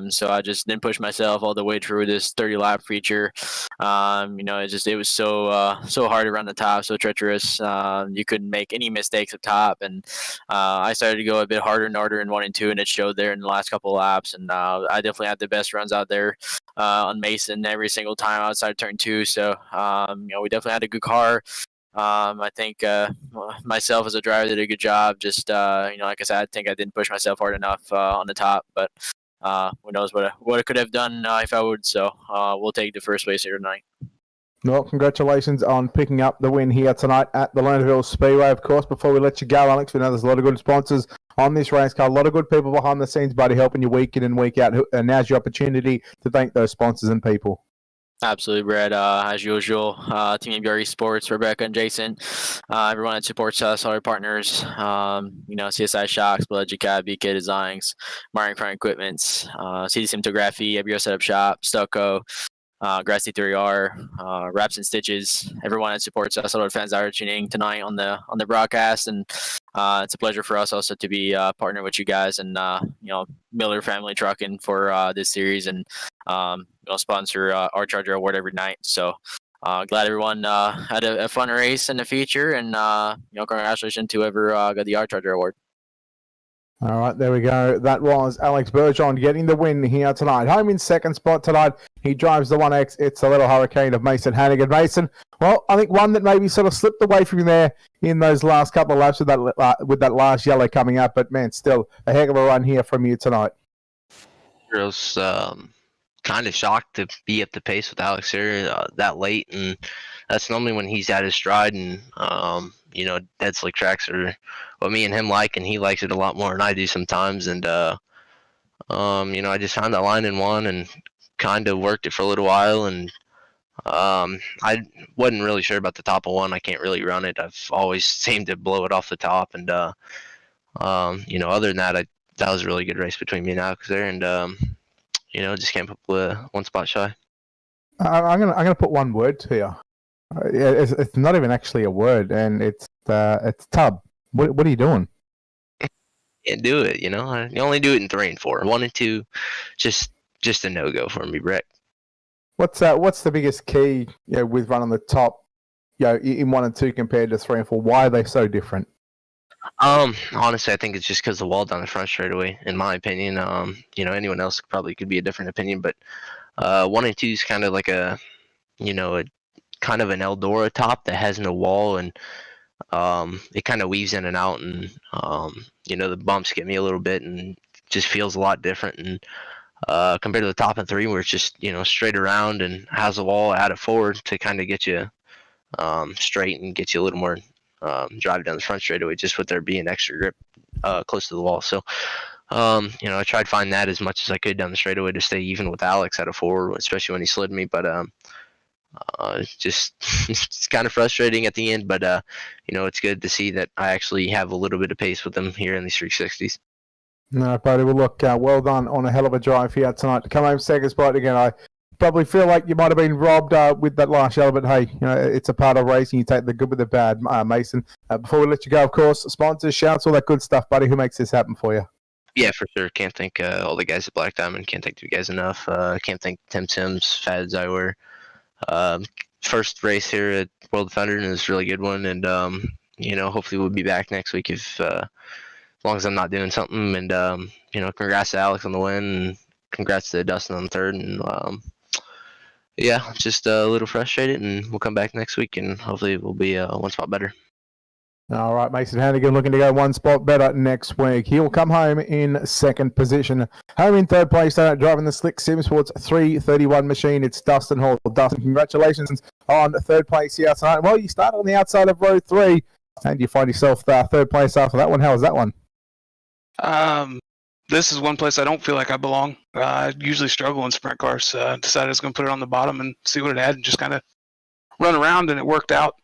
so I just didn't push myself all the way through this 30-lap feature. It was so hard around the top, so treacherous. You couldn't make any mistakes up top, and I started to go a bit harder and harder in 1 and 2, and it showed there in the last couple of laps. And I definitely had the best runs out there on Mason every single time outside turn 2. So we definitely had a good car. I think myself as a driver did a good job. Just like I said, I think I didn't push myself hard enough on the top, but who knows what I could have done if I would. So we'll take the first place here tonight. Well, congratulations on picking up the win here tonight at the Lernerville Speedway. Of course, before we let you go, Alex, we know there's a lot of good sponsors on this race car, a lot of good people behind the scenes, buddy, helping you week in and week out. And now's your opportunity to thank those sponsors and people. Absolutely, Brad. As usual, Team ABR eSports, Rebecca and Jason, everyone that supports us, all our partners, CSI Shocks, Blood Cab, BK Designs, Martin Crime Equipments, CD Cinematography, ABR Setup Shop, Stucco, Grassy 3R, Wraps and Stitches, everyone that supports us, all our fans that are tuning tonight on the broadcast, and it's a pleasure for us also to be partnered with you guys and Miller Family Trucking for this series and sponsor our Charger Award every night. So glad everyone had a fun race in the feature, and congratulations to whoever got the R Charger Award. All right, there we go. That was Alex Bergeron getting the win here tonight. Home in second spot tonight. He drives the 1X. It's the little hurricane of Mason Hannigan. Mason, well, I think one that maybe sort of slipped away from you there in those last couple of laps with that last yellow coming up. But, man, still a heck of a run here from you tonight. I was kind of shocked to be at the pace with Alex here that late. And that's normally when he's at his stride. And, dead slick tracks are what me and him like, and he likes it a lot more than I do sometimes. And I just found that line in one and kind of worked it for a little while. And I wasn't really sure about the top of one. I can't really run it. I've always seemed to blow it off the top. And other than that, that was a really good race between me and Alex there. And just came up with one spot shy. I'm gonna put one word to you. It's not even actually a word, and it's tub. What are you doing? Can't do it, You only do it in 3 and 4. 1 and 2, just a no-go for me, Brett. What's the biggest key with running the top, in 1 and 2 compared to 3 and 4? Why are they so different? Honestly, I think it's just because the wall down the front straightaway, in my opinion. Anyone else probably could be a different opinion, but 1 and 2 is kind of like a kind of an Eldora top that has no wall, and it kind of weaves in and out, and the bumps get me a little bit, and just feels a lot different. And compared to the top and 3, where it's just straight around and has a wall added forward to kind of get you straight and get you a little more drive down the front straightaway, just with there being extra grip close to the wall. So I tried to find that as much as I could down the straightaway to stay even with Alex out of 4, especially when he slid me. But it's kind of frustrating at the end, but it's good to see that I actually have a little bit of pace with him here in these 360s. No, buddy, well, look, well done on a hell of a drive here tonight to come home second spot again. I probably feel like you might have been robbed with that last yellow, but hey, it's a part of racing. You take the good with the bad, Mason. Before we let you go, of course, sponsors, shouts, all that good stuff, buddy. Who makes this happen for you? Yeah, for sure. Can't thank all the guys at Black Diamond. Can't thank you guys enough. Can't thank Tim Sims, Fad Zywer. First race here at World Thunder, and it's a really good one. And hopefully we'll be back next week if as long as I'm not doing something. And congrats to Alex on the win, and congrats to Dustin on the third. And just a little frustrated, and we'll come back next week, and hopefully we'll be one spot better. All right, Mason Hannigan looking to go one spot better next week. He'll come home in second position. Home in third place, driving the Slick Sim Sports 331 machine. It's Dustin Hall. Dustin, congratulations on third place here tonight. Well, you started on the outside of row 3, and you find yourself third place after that one. How was that one? This is one place I don't feel like I belong. I usually struggle in sprint cars. Decided I was going to put it on the bottom and see what it had and just kind of run around, and it worked out.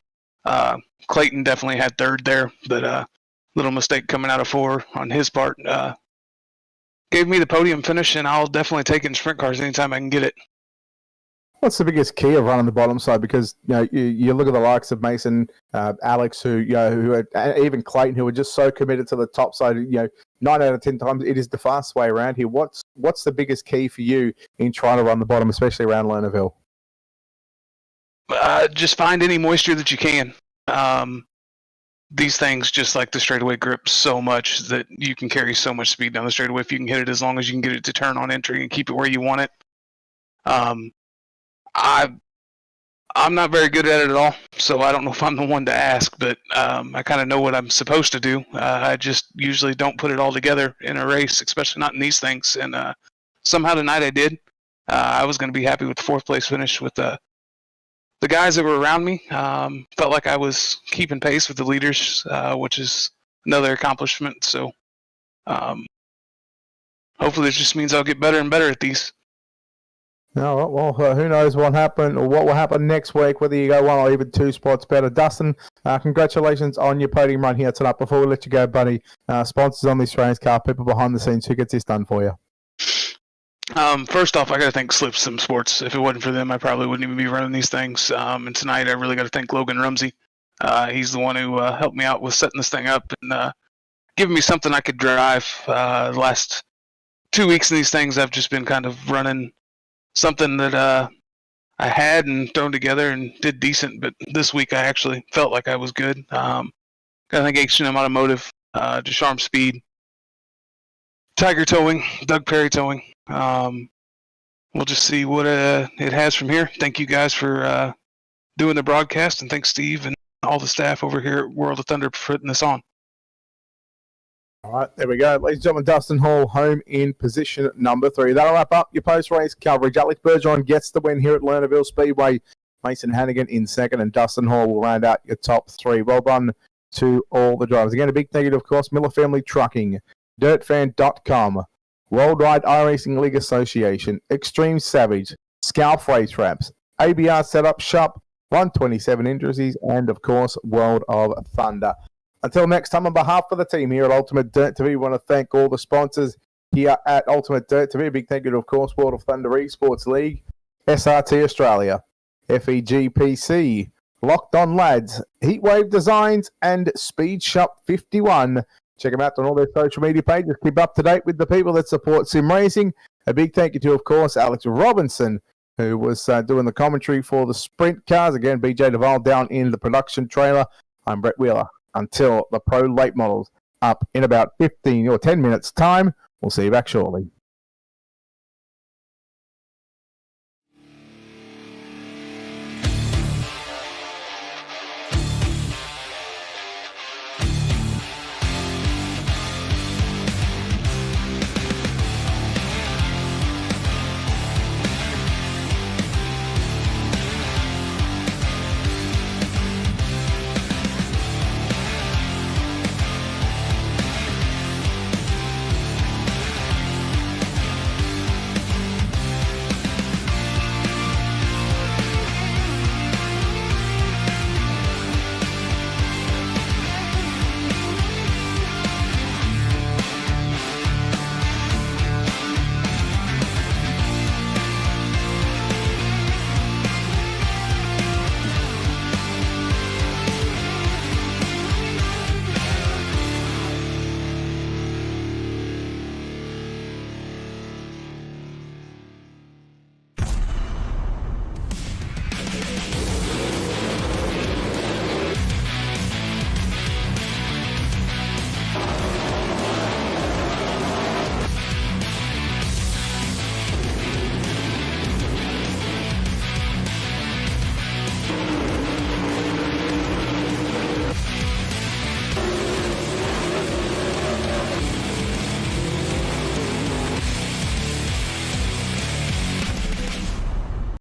Clayton definitely had third there, but little mistake coming out of 4 on his part. Gave me the podium finish, and I'll definitely take it in sprint cars anytime I can get it. What's the biggest key of running the bottom side? Because you look at the likes of Mason, Alex, who even Clayton, who are just so committed to the top side. 9 out of 10 times it is the fast way around here. What's the biggest key for you in trying to run the bottom, especially around Lernerville? Just find any moisture that you can. These things, just like the straightaway, grip so much that you can carry so much speed down the straightaway if you can hit it, as long as you can get it to turn on entry and keep it where you want it. I'm not very good at it at all, so I don't know if I'm the one to ask, but I kind of know what I'm supposed to do. I just usually don't put it all together in a race, especially not in these things. And somehow tonight I did. I was going to be happy with the 4th place finish with the guys that were around me. Felt like I was keeping pace with the leaders, which is another accomplishment. So hopefully it just means I'll get better and better at these. No, well, who knows what happened or what will happen next week, whether you go 1 or even 2 spots better. Dustin, congratulations on your podium run here tonight. Before we let you go, buddy, sponsors on this race car, people behind the scenes, who gets this done for you? First off, I got to thank Slip Sim Sports. If it wasn't for them, I probably wouldn't even be running these things. And tonight, I really got to thank Logan Rumsey. He's the one who helped me out with setting this thing up and giving me something I could drive. The last 2 weeks in these things, I've just been kind of running something that I had and thrown together and did decent. But this week, I actually felt like I was good. Got to thank H&M Automotive, Desharm Speed, Tiger Towing, Doug Perry Towing. We'll just see what it has from here. Thank you guys for doing the broadcast, and thanks Steve and all the staff over here at World of Thunder for putting this on. All right, there we go. Ladies and gentlemen, Dustin Hall home in position number 3. That'll wrap up your post-race coverage. Alex Bergeron gets the win here at Lernerville Speedway. Mason Hannigan in second, and Dustin Hall will round out your top 3. Well done to all the drivers. Again, a big thank you to, of course, Miller Family Trucking, DirtFan.com, Worldwide iRacing League Association, Extreme Savage, Scalp Race Wraps, ABR Setup Shop, 127 Industries, and of course, World of Thunder. Until next time, on behalf of the team here at Ultimate Dirt TV, we want to thank all the sponsors here at Ultimate Dirt TV. A big thank you to, of course, World of Thunder eSports League, SRT Australia, FEGPC, Locked On Lads, Heatwave Designs, and Speed Shop 51. Check them out on all their social media pages. Keep up to date with the people that support sim racing. A big thank you to, of course, Alex Robinson, who was doing the commentary for the sprint cars. Again, BJ Duval down in the production trailer. I'm Brett Wheeler. Until the Pro Late Models up in about 15 or 10 minutes' time, we'll see you back shortly.